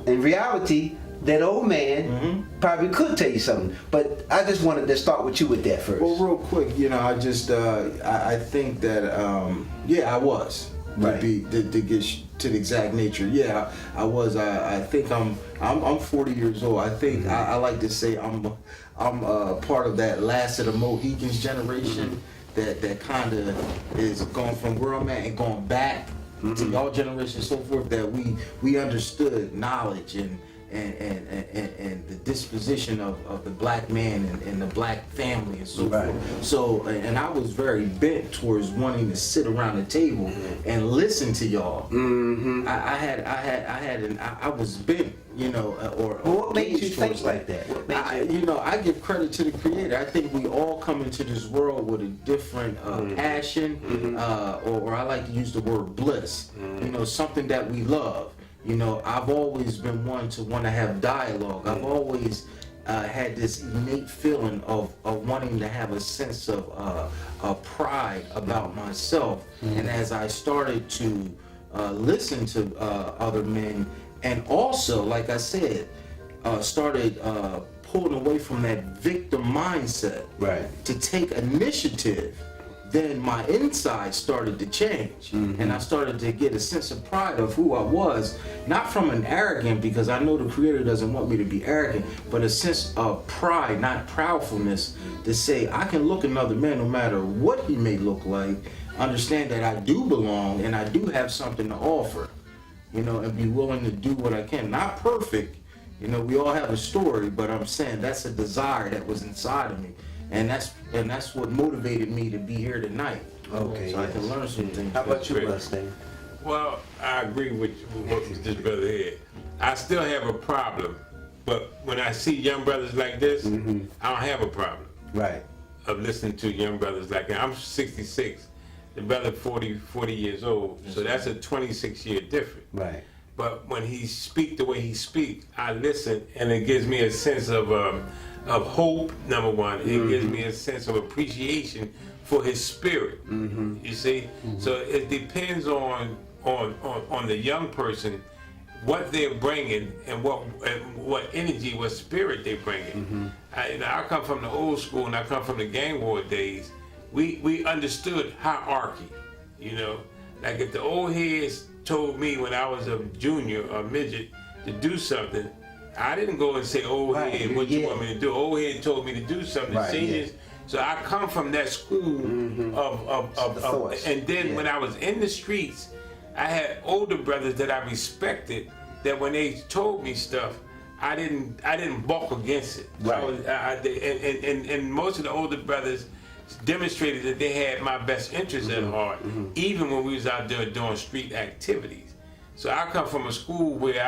In reality, that old man probably could tell you something. But I just wanted to start with you with that first. Well, real quick, I just I think that I was Right. to get to the exact nature. Yeah, I was. I think I'm 40 years old. I think I like to say I'm part of that last of the Mohicans generation that kind of is going from where I'm at and going back to y'all generation and so forth. That we understood knowledge and the disposition of the black man and the black family and so Right. forth. So, and I was very bent towards wanting to sit around the table and listen to y'all. I was bent, or What made you engaged think towards like that? What made you? I give credit to the Creator. I think we all come into this world with a different passion, or I like to use the word bliss. Something that we love. I've always been one to want to have dialogue. I've always had this innate feeling of wanting to have a sense of pride about myself. And as I started to listen to other men, and also, like I said, started pulling away from that victim mindset Right. to take initiative, then my inside started to change. And I started to get a sense of pride of who I was, not from an arrogant, because I know the Creator doesn't want me to be arrogant, but a sense of pride, not proudfulness, to say I can look another man no matter what he may look like, understand that I do belong and I do have something to offer, and be willing to do what I can. Not perfect, we all have a story, but I'm saying that's a desire that was inside of me. And that's what motivated me to be here tonight. Okay, So I can learn some things. How about you, Great. Brother Stan? Well, I agree with what this brother here. I still have a problem, but when I see young brothers like this, I don't have a problem Right. of listening to young brothers like that. I'm 66, the brother 40 years old, so that's a 26-year difference. Right. But when he speak the way he speak, I listen, and it gives me a sense of hope. Number one, it gives me a sense of appreciation for his spirit. You see, so it depends on the young person, what they're bringing, and what energy, what spirit they're bringing. I come from the old school, and I come from the gang war days. We understood hierarchy. Like if the old heads told me when I was a junior or midget to do something, I didn't go and say, old Right, head, what you yeah. want me to do? Old head told me to do something. Right, Seniors. So I come from that school The thoughts. and then Yeah. when I was in the streets, I had older brothers that I respected, that when they told me stuff, I didn't balk against it. Right. And most of the older brothers demonstrated that they had my best interest at heart, even when we was out there doing street activities. So I come from a school where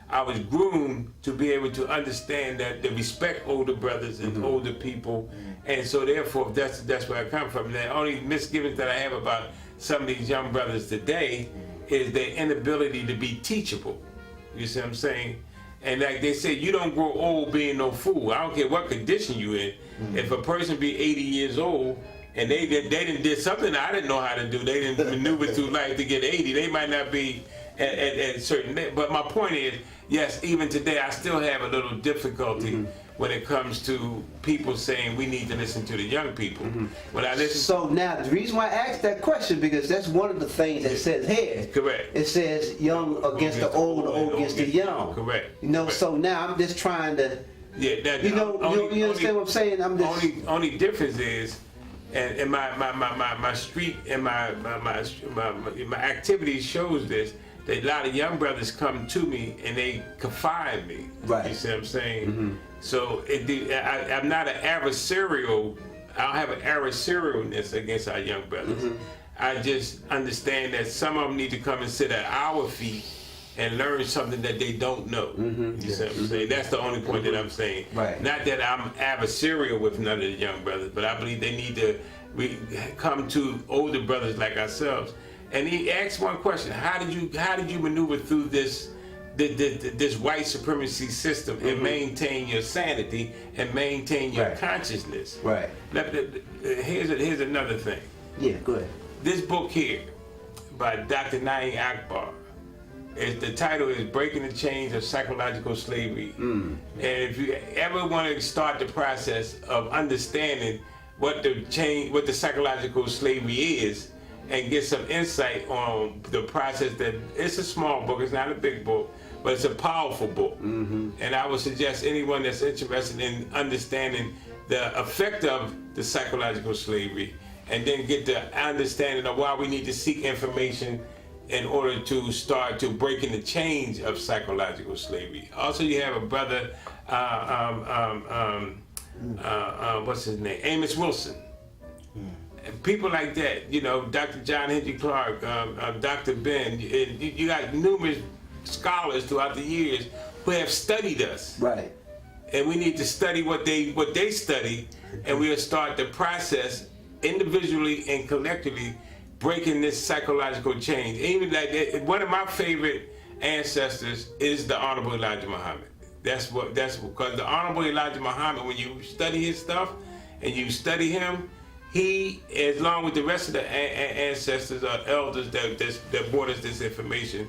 I was groomed to be able to understand that to respect older brothers and older people, and so therefore that's where I come from. The only misgivings that I have about some of these young brothers today is their inability to be teachable. You see what I'm saying? And like they say, you don't grow old being no fool. I don't care what condition you in. If a person be 80 years old and they did something I didn't know how to do, they didn't maneuver through life to get 80, they might not be at certain. But my point is, yes, even today I still have a little difficulty when it comes to people saying we need to listen to the young people. When I listen, So now the reason why I asked that question, because that's one of the things that says here. Correct. It says young against the old, the old against the young. Correct. Correct. So now I'm just trying to. yeah, that, You understand what I'm saying? I'm just. Only difference is, and my street and my activity shows this, that a lot of young brothers come to me and they confide in me. Right. You see what I'm saying? So I'm not an adversarial. I don't have an adversarialness against our young brothers. I just understand that some of them need to come and sit at our feet and learn something that they don't know. You see what I'm saying? That's the only point that I'm saying. Right. Not that I'm adversarial with none of the young brothers, but I believe they need to come to older brothers like ourselves. And he asked one question: How did you maneuver through this white supremacy system and maintain your sanity and maintain your Right. consciousness? Right. Here's another thing. Yeah, go ahead. This book here by Dr. Naeem Akbar, the title is Breaking the Chains of Psychological Slavery. And if you ever want to start the process of understanding what the psychological slavery is, and get some insight on the process, that it's a small book, it's not a big book, but it's a powerful book. And I would suggest anyone that's interested in understanding the effect of the psychological slavery, and then get the understanding of why we need to seek information in order to start to breaking the chains of psychological slavery. Also, you have a brother, what's his name? Amos Wilson. And people like that, you know, Dr. John Henry Clark, Dr. Ben, you got numerous scholars throughout the years who have studied us. Right. And we need to study what they study, and we'll start the process individually and collectively breaking this psychological change. Even like that, one of my favorite ancestors is the Honorable Elijah Muhammad. That's because the Honorable Elijah Muhammad, when you study his stuff and you study him, he, along with the rest of the ancestors or elders that brought us this information,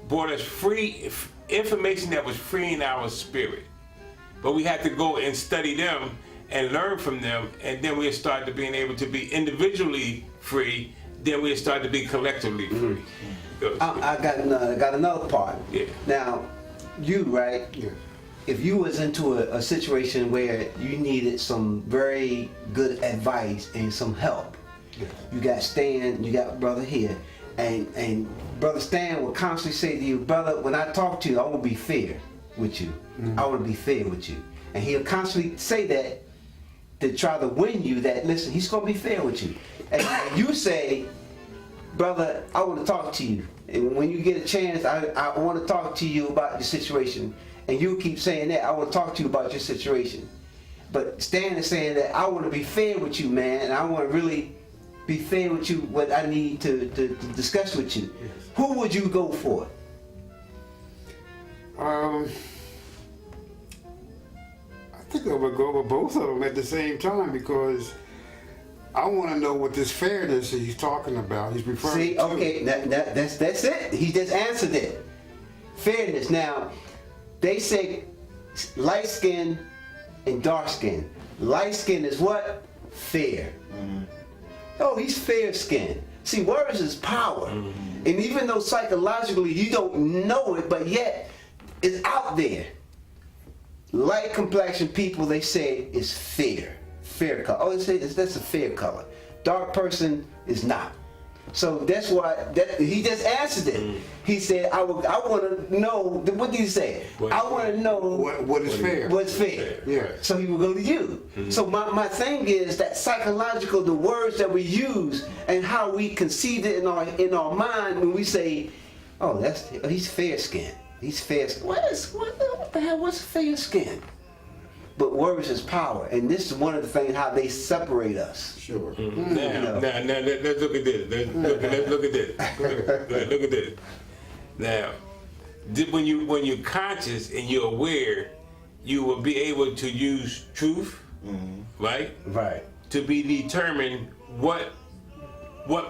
brought us free information that was freeing our spirit. But we had to go and study them and learn from them, and then we'll start to being able to be individually free, then we'll start to be collectively free. I got another part. Yeah. Now, you, right? Yeah. If you was into a situation where you needed some very good advice and some help, you got Stan, you got brother here, and brother Stan will constantly say to you, brother, when I talk to you, I want to be fair with you. I want to be fair with you. And he'll constantly say that to try to win you, that listen, he's going to be fair with you. And you say, brother, I want to talk to you. And when you get a chance, I want to talk to you about your situation. And you keep saying that, I want to talk to you about your situation. But Stan is saying that I want to be fair with you, man, and I want to really be fair with you, what I need to discuss with you. Yes. Who would you go for? I think I would go with both of them at the same time, because I want to know what this fairness he's talking about. He's referring to. See, okay, that's it. He just answered it. Fairness. Now, they say light skin and dark skin. Light skin is what? Fair. Oh, he's fair skinned. See, words is power. And even though psychologically you don't know it, but yet it's out there. Light complexion people, they say, is fair. Fair color. Oh, they say that's a fair color. Dark person is not. So that's why he just answered it. He said, I want to know, what did he say? I want to know what is fair. What's fair. Yeah. So he will go to you. So my thing is that psychological, the words that we use and how we conceive it in our mind when we say, oh, he's fair skinned. He's fair skinned. What the hell? What's fair skinned? But words is power, and this is one of the things how they separate us. Sure. Now, let's look at this. Let's look at this. Look at this. Now, when you're conscious and you're aware, you will be able to use truth, right? Right. To be determined what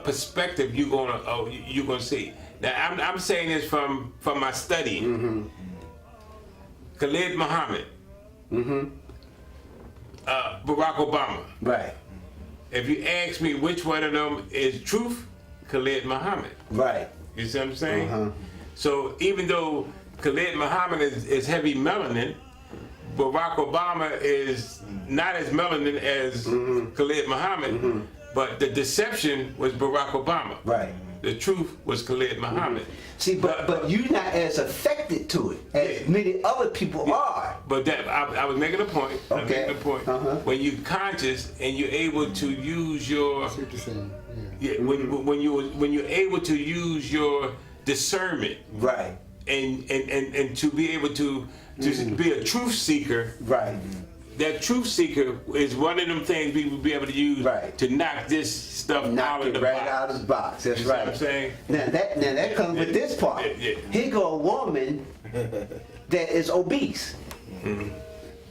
perspective you're gonna see. Now, I'm saying this from my study. Khalid Muhammad. Barack Obama. Right. If you ask me which one of them is truth, Khalid Muhammad. Right. You see what I'm saying? So even though Khalid Muhammad is heavy melanin, Barack Obama is not as melanin as Khalid Muhammad, but the deception was Barack Obama. Right. The truth was Khalid Muhammad. See, but you're not as affected to it as many other people are. But that I was making a point. Okay. I'm making a point. When you're conscious and you're able to use your when you're able to use your discernment, Right. and to be able to be a truth seeker. Right. That truth seeker is one of them things we would be able to use Right. to knock this stuff Knock out of it the right box. out of the box. That's You see what right. I'm saying? Now that comes with this part. Yeah. Here go a woman that is obese.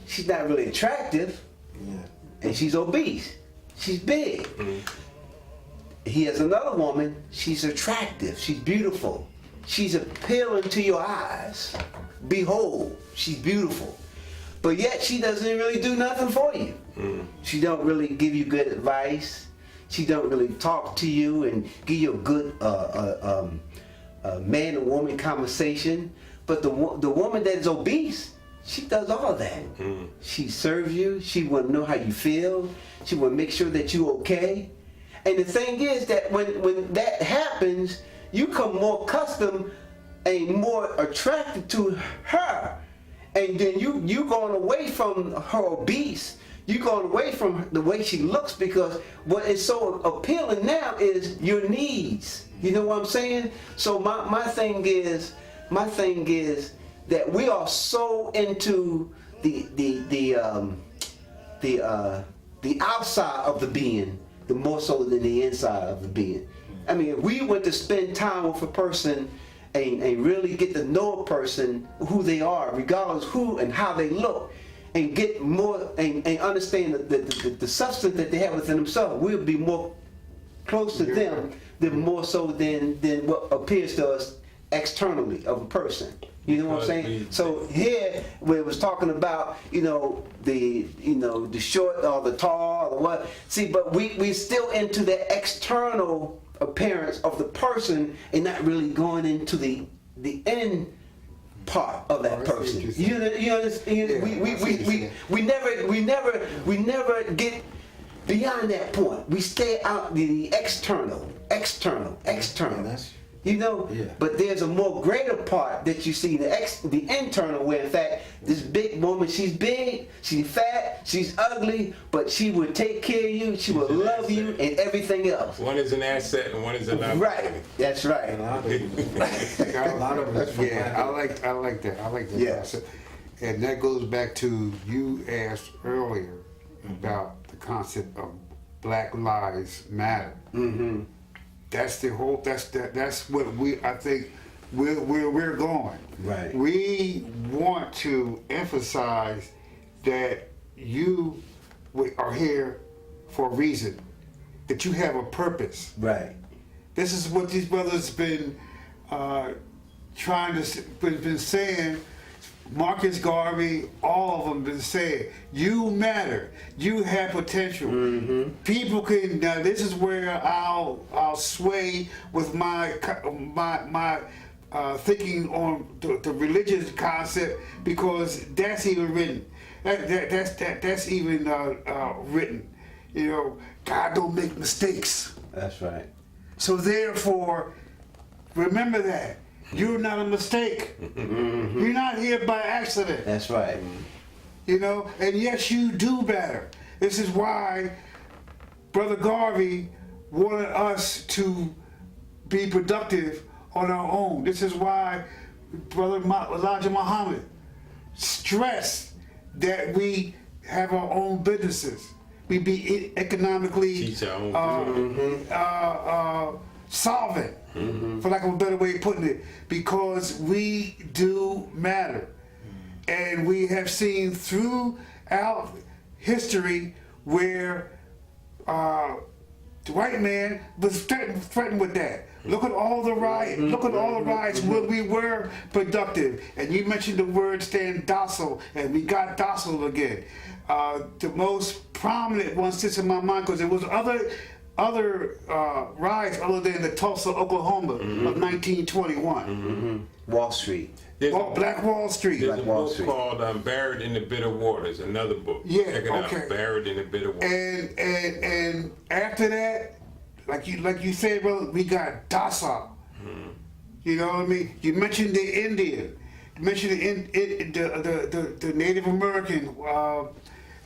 She's not really attractive, and she's obese. She's big. He has another woman. She's attractive. She's beautiful. She's appealing to your eyes. Behold, she's beautiful. But yet she doesn't really do nothing for you. She don't really give you good advice. She don't really talk to you and give you a good man and woman conversation. But the woman that is obese, she does all of that. She serves you. She want to know how you feel. She want to make sure that you're okay. And the thing is that when that happens, you come more accustomed and more attracted to her. And then you going away from her obese. You going away from the way she looks, because what is so appealing now is your needs. You know what I'm saying? So my thing is that we are so into the outside of the being, the more so than the inside of the being. I mean, if we went to spend time with a person and really get to know a person, who they are, regardless who and how they look, and get more and understand the substance that they have within themselves, we'll be more close to them than more so than what appears to us externally of a person. You know what I'm saying? So here, where it was talking about, the short or the tall or what. See, but we're still into the external appearance of the person and not really going into the end part of that person. You understand? We never get beyond that point. We stay out the external. But there's a more greater part that you see, the internal, where in fact this big woman, she's big, she's fat, she's ugly, but she will take care of you, she will love you, and everything else. One is an asset and one is a liability. Right, that's right. A lot of us. Yeah, I like that. I like that. Yes. And that goes back to, you asked earlier about the concept of Black Lives Matter. That's the whole. That's what I think we're going. Right. We want to emphasize that you are here for a reason, that you have a purpose. Right. This is what these brothers been been saying. Marcus Garvey, all of them been saying, you matter, you have potential. People can. Now this is where I'll sway with my thinking on the religious concept, because that's even written. That's even written. God don't make mistakes. That's right. So therefore, remember that. You're not a mistake. You're not here by accident. That's right. And yes, you do better. This is why Brother Garvey wanted us to be productive on our own. This is why Brother Elijah Muhammad stressed that we have our own businesses. We be economically solvent, for lack of a better way of putting it, because we do matter. And we have seen throughout history where the white man was threatened with that. Look at all the riots where we were productive. And you mentioned the word stand docile, and we got docile again. The most prominent one sits in my mind, because there was other riots other than the Tulsa, Oklahoma of 1921. Wall Street. Black Wall Street. There's a Wall book Street. called Buried in the Bitter Waters, another book. Yeah, check it okay. out. Buried in the Bitter Waters. And after that, like you said, brother, we got docile. You know what I mean? You mentioned the Indian. You mentioned the Native American,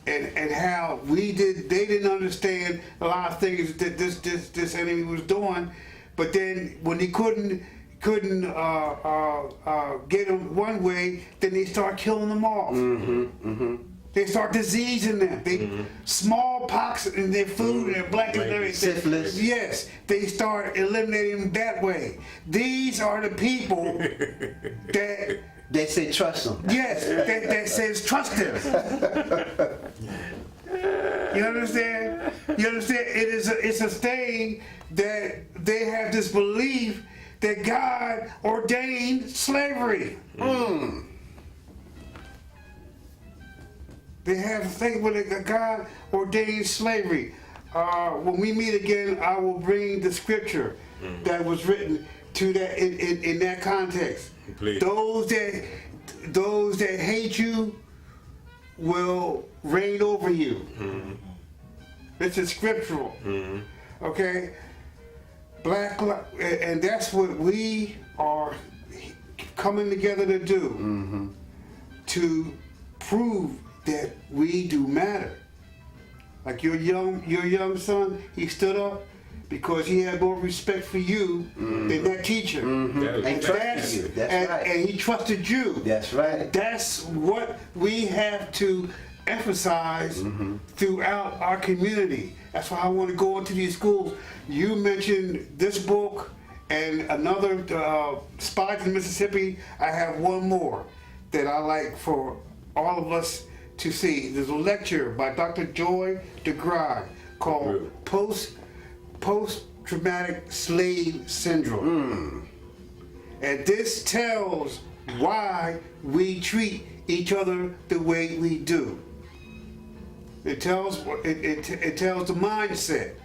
and how they didn't understand a lot of things that this enemy was doing. But then when he couldn't couldn't get them one way, then they start killing them off. They start diseasing them. They smallpox in their food and their blankets and everything. Syphilis. Yes, they start eliminating them that way. These are the people that They say trust them. yes, that says trust them. You understand? You understand? It's a thing that they have this belief that God ordained slavery. They have a thing with it that God ordained slavery. When we meet again, I will bring the scripture that was written to that in that context. Please. Those that hate you will reign over you. This is scriptural. Okay? And that's what we are coming together to do. To prove that we do matter. Like your young son, he stood up because he had more respect for you than that teacher. And trusted you. That's right. And he trusted you. That's right. That's what we have to emphasize throughout our community. That's why I want to go into these schools. You mentioned this book and another, Spies in Mississippi. I have one more that I like for all of us to see. There's a lecture by Dr. Joy DeGraw called Post-Traumatic Slave Syndrome. And this tells why we treat each other the way we do. It tells it tells the mindset.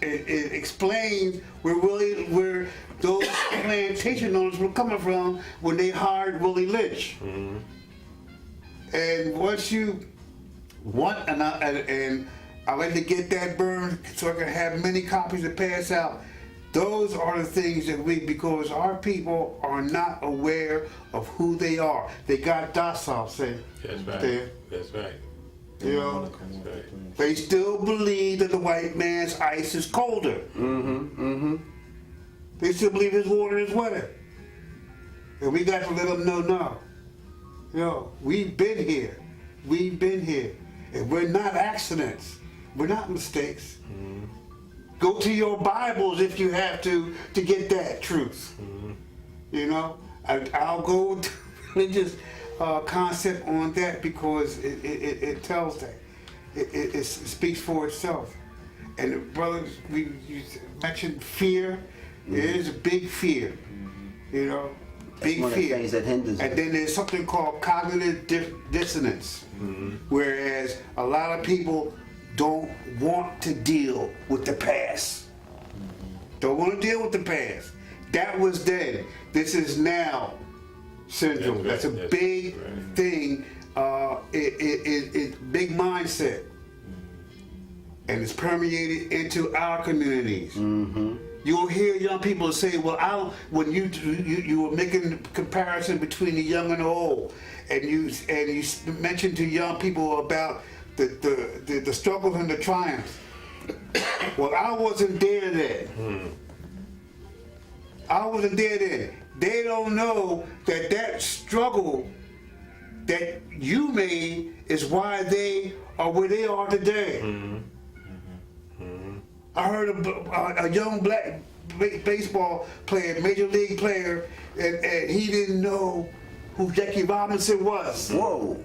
It explains where those plantation owners were coming from when they hired Willie Lynch. And once you want, and I like to get that burned so I can have many copies to pass out. Those are the things that because our people are not aware of who they are. They got docile, say. That's right. There. That's right. You know, That's right. they still believe that the white man's ice is colder. They still believe his water is wetter. And we got to let them know, no. Yo, we've been here. We've been here. And we're not accidents. We're not mistakes. Go to your Bibles if you have to get that truth. You know, I'll go to religious concept on that because it tells that. It speaks for itself. And brothers, you mentioned fear. There is a big fear. You know, big one of the fear. things that hinders And us. then there's something called cognitive dissonance. Whereas a lot of people don't want to deal with the past. Don't want to deal with the past. That was then. This is now syndrome. That's right. That's a big thing. It's big mindset. And it's permeated into our communities. You'll hear young people say, well, when you were making comparison between the young and the old, and you mentioned to young people about the struggles and the triumphs. Well, I wasn't there then. I wasn't there then. They don't know that struggle that you made is why they are where they are today. I heard a young black baseball player, major league player, and he didn't know who Jackie Robinson was. Whoa,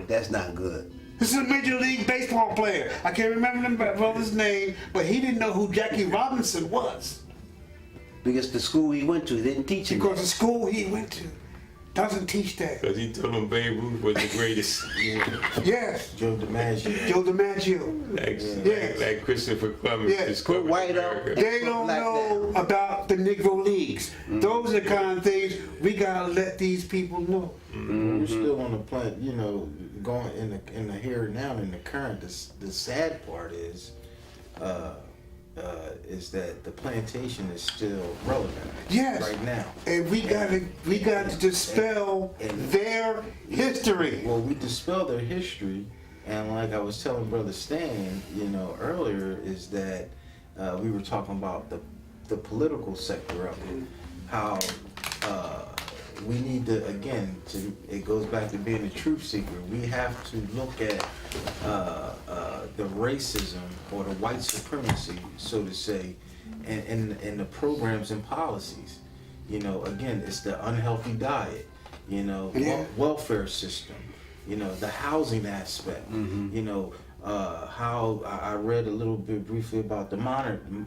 that's not good. This is a major league baseball player. I can't remember the brother's name, but he didn't know who Jackie Robinson was. Because the school he went to didn't teach him. Because the school he went to doesn't teach that. Because he told him Babe Ruth was the greatest. Yes. Joe DiMaggio. Joe DiMaggio. Like Christopher Columbus Yes. discovered Put white America. out. They don't Black know about the Negro Leagues. Those are the kind of things we gotta let these people know. We're still on the planet, you know, going in the here and now, in the current. The sad part is that the plantation is still relevant. Yes. Right now. And we got to dispel and- their history. Well, we dispel their history, and like I was telling Brother Stan, you know, earlier, is that we were talking about the the political sector of it, how we need to, again, it goes back to being a truth seeker. We have to look at the racism or the white supremacy, so to say, and the programs and policies. You know, again, it's the unhealthy diet, you know, welfare system, you know, the housing aspect, you know, how I read a little bit briefly about the Monahan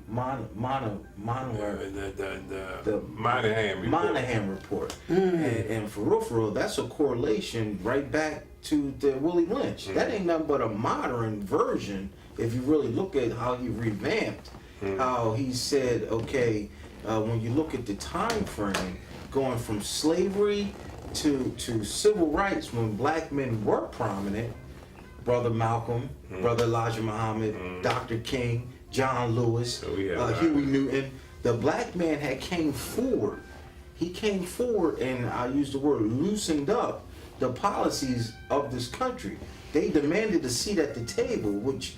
report. And for real, that's a correlation right back to the Willie Lynch. That ain't nothing but a modern version. If you really look at how he revamped, how he said, okay, when you look at the time frame going from slavery to civil rights, when black men were prominent, Brother Malcolm, Brother Elijah Muhammad, Dr. King, John Lewis, Huey Newton, the black man had came forward. He came forward, and I use the word loosened up the policies of this country. They demanded a seat at the table, which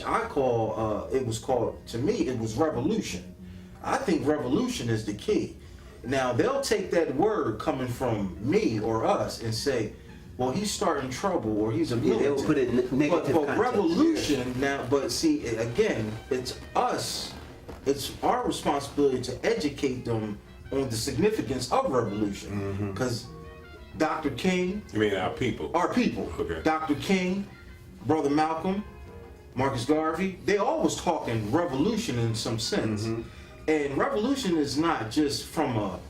I call, it was called, to me, it was revolution. I think revolution is the key. Now, they'll take that word coming from me or us and say, well, he's starting trouble, or he's a militant. They'll put it in negative but context. revolution now, but see, again, it's us, it's our responsibility to educate them on the significance of revolution. Because Dr. King... You mean our people? Our people. Okay. Dr. King, Brother Malcolm, Marcus Garvey, they all was talking revolution in some sense. And revolution is not just from a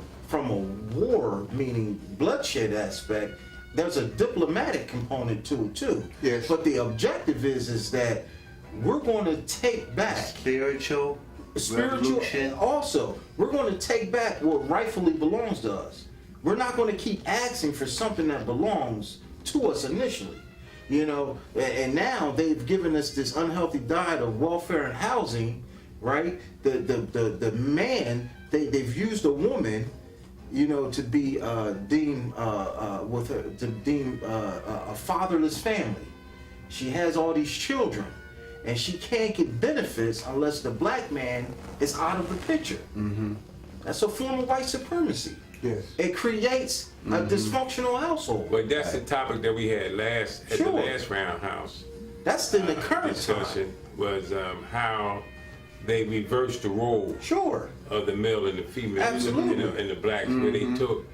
war, meaning bloodshed aspect. There's a diplomatic component to it too. Yes. But the objective is that we're going to take back Spiritual revolution. also, we're going to take back what rightfully belongs to us. We're not going to keep asking for something that belongs to us initially. You know, and now they've given us this unhealthy diet of welfare and housing, right? The man, they've used a woman, you know, to be deemed a fatherless family. She has all these children, and she can't get benefits unless the black man is out of the picture. That's a form of white supremacy. Yes. It creates a dysfunctional household. But that's the topic that we had at Sure. the last roundhouse That's in the current discussion time. was how they reversed the role Sure. of the male and the female Absolutely. in the blacks, where they took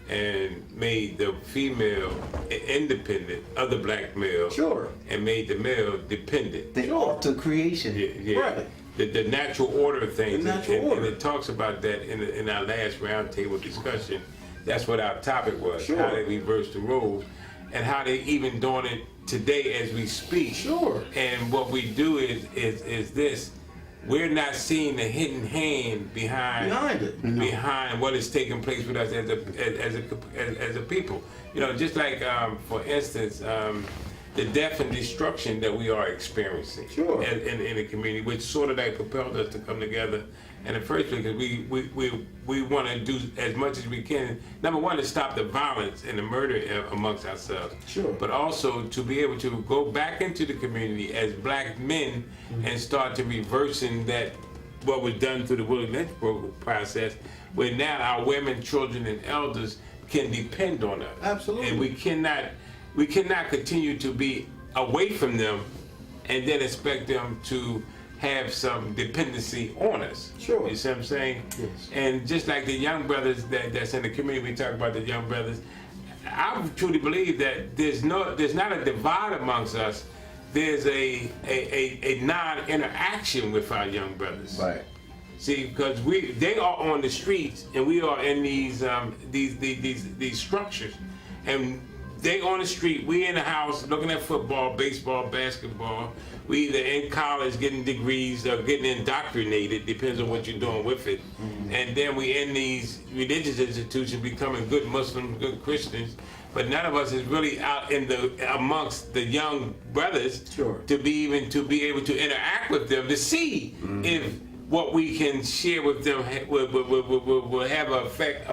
and made the female independent of the black male, Sure. and made the male dependent. They alter creation. Yeah. Right. The natural order of things. The natural and order. it talks about that in our last roundtable discussion. That's what our topic was, Sure. how they reversed the roles and how they even doing it today as we speak. Sure. And what we do is this. We're not seeing the hidden hand behind it. behind what is taking place with us as a people. You know, just like for instance, the death and destruction that we are experiencing Sure. in the community, which sort of like compelled us to come together in the first place, because we want to do as much as we can. Number one, to stop the violence and the murder amongst ourselves. Sure. But also to be able to go back into the community as black men and start to reversing that what was done through the Willie Lynch process, where now our women, children, and elders can depend on us. Absolutely. And we cannot continue to be away from them and then expect them to have some dependency on us. Sure. You see what I'm saying? Yes. And just like the young brothers that's in the community, we talk about the young brothers. I truly believe that there's not a divide amongst us. There's a non-interaction with our young brothers. Right. See, because they are on the streets and we are in these structures, and they on the street, we in the house looking at football, baseball, basketball. We either in college getting degrees or getting indoctrinated, depends on what you're doing with it. And then we in these religious institutions becoming good Muslims, good Christians, but none of us is really out amongst the young brothers. Sure. to be able to interact with them, to see if what we can share with them will have a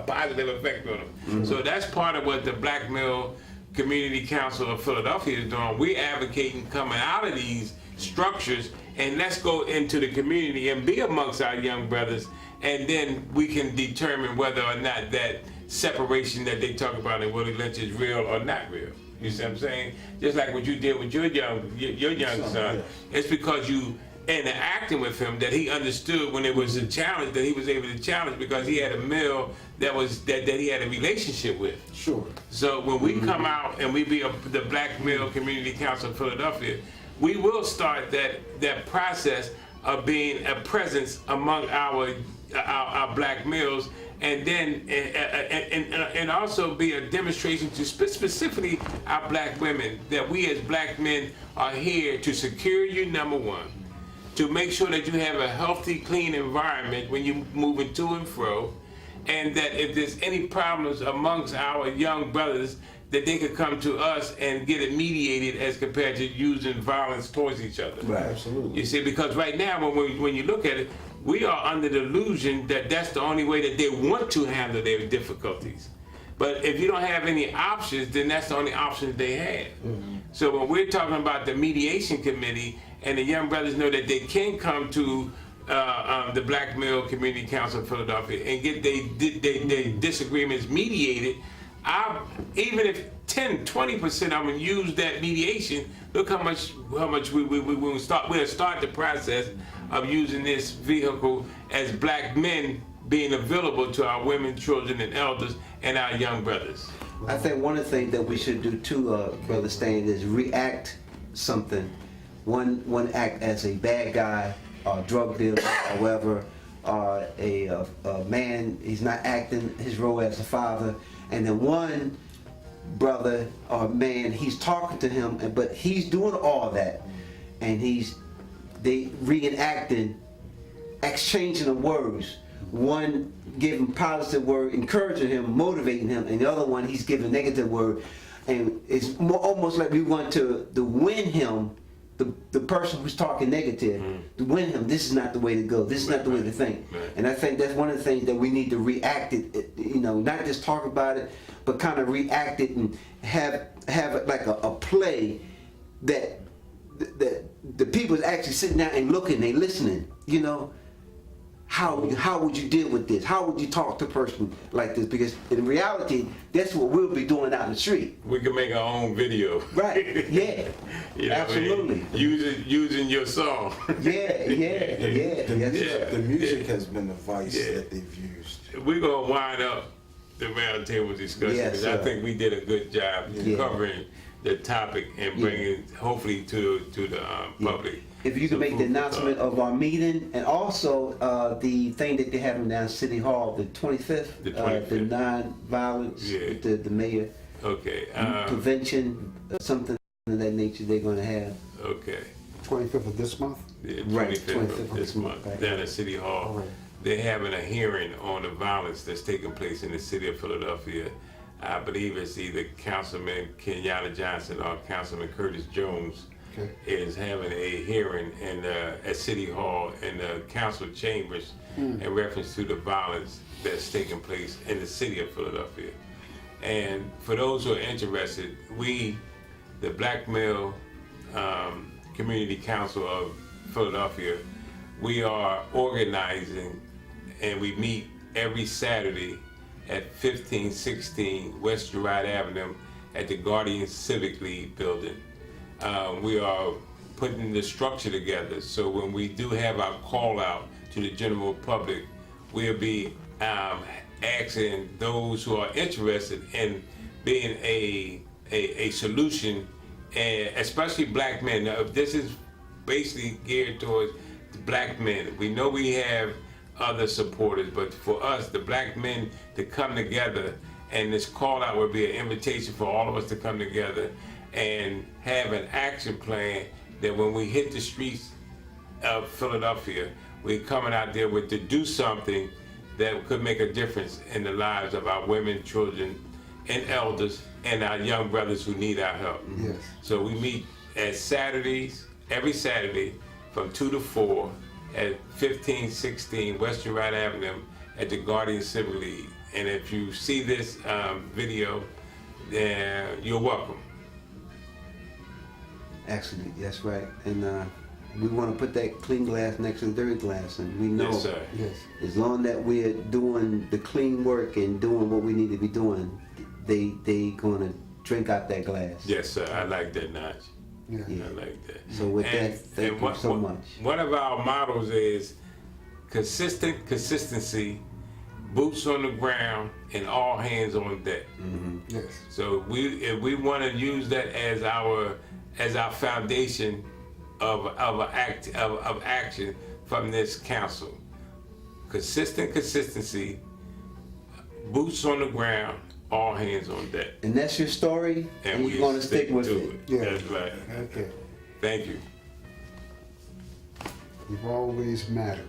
positive effect on them. So that's part of what the Black Male Community Council of Philadelphia is doing. We're advocating coming out of these structures and let's go into the community and be amongst our young brothers, and then we can determine whether or not that separation that they talk about in Willie Lynch is real or not real. You see what I'm saying? Just like what you did with your young son. It's because you interacting with him that he understood when it was a challenge, that he was able to challenge because he had a male that he had a relationship with. Sure. So when we come out and we be the Black Male Community Council of Philadelphia, we will start that process of being a presence among our black males, and then and also be a demonstration to specifically our black women that we as black men are here to secure you, number one, to make sure that you have a healthy, clean environment when you're moving to and fro, and that if there's any problems amongst our young brothers, that they could come to us and get it mediated as compared to using violence towards each other. Right. Absolutely. You see, because right now, when you look at it, we are under the illusion that that's the only way that they want to handle their difficulties. But if you don't have any options, then that's the only options they have. Mm-hmm. So when we're talking about the mediation committee, and the young brothers know that they can come to the Black Male Community Council of Philadelphia and get their disagreements mediated, even if 10-20% of them use that mediation, look how much we'll start the process of using this vehicle as black men being available to our women, children, and elders, and our young brothers. I think one of the things that we should do too, Brother Stain, is react something. One act as a bad guy, or drug dealer, however, a man, he's not acting his role as a father, and then one brother or man, he's talking to him, but he's doing all that, and they reenacting, exchanging of words. One giving positive word, encouraging him, motivating him, and the other one he's giving negative word, and it's almost like we want to win him, the person who's talking negative, to win him. This is not the way to go. This is not the way to think. Right. And I think that's one of the things that we need to react it. You know, not just talk about it, but kind of react it and have it like a play that the people is actually sitting down and looking, they listening. You know, how would you deal with this? How would you talk to a person like this? Because in reality, that's what we'll be doing out in the street. We can make our own video. Right? Yeah. You know, Absolutely. Using your song. Yeah. The music has been the vice that they've used. We're gonna wind up the roundtable discussion because I think we did a good job covering the topic and bringing hopefully to the public. If you can make the announcement of our meeting, and also the thing that they're having down City Hall, the 25th, the non-violence with the mayor, Okay. prevention, something of that nature they're going to have. Okay. 25th of this month? Yeah, 25th, Right, of 25th of this month, right. down at City Hall. Right. They're having a hearing on the violence that's taking place in the city of Philadelphia. I believe it's either Councilman Kenyatta Johnson or Councilman Curtis Jones is having a hearing at City Hall in the council chambers in reference to the violence that's taking place in the city of Philadelphia. And for those who are interested, we, the Black Male Community Council of Philadelphia, we are organizing, and we meet every Saturday at 1516 West Girard Avenue at the Guardian Civic League building. We are putting the structure together, so when we do have our call out to the general public, we'll be asking those who are interested in being a solution, and especially black men. Now, if this is basically geared towards the black men, we know we have other supporters, but for us, the black men, to come together, and this call out will be an invitation for all of us to come together and have an action plan that when we hit the streets of Philadelphia, we're coming out there to do something that could make a difference in the lives of our women, children, and elders, and our young brothers who need our help. Yes. So we meet at Saturdays, every Saturday, from 2 to 4 at 1516 West Girard Avenue at the Guardian Civic League. And if you see this video, then you're welcome. Actually, that's right. And we want to put that clean glass next to the dirty glass, and we know Yes, sir. Yes. as long that we're doing the clean work and doing what we need to be doing, they gonna drink out that glass. Yes, sir. I like that, Notch. Yeah. Yeah. I like that. So with that, thank you so much. One of our mottos is consistency, boots on the ground, and all hands on deck. Yes. So if we want to use that as our foundation of action from this council. Consistency, boots on the ground, all hands on deck. And that's your story, and you're gonna stick with to it. Yeah. That's right. Okay. Thank you. You've always mattered.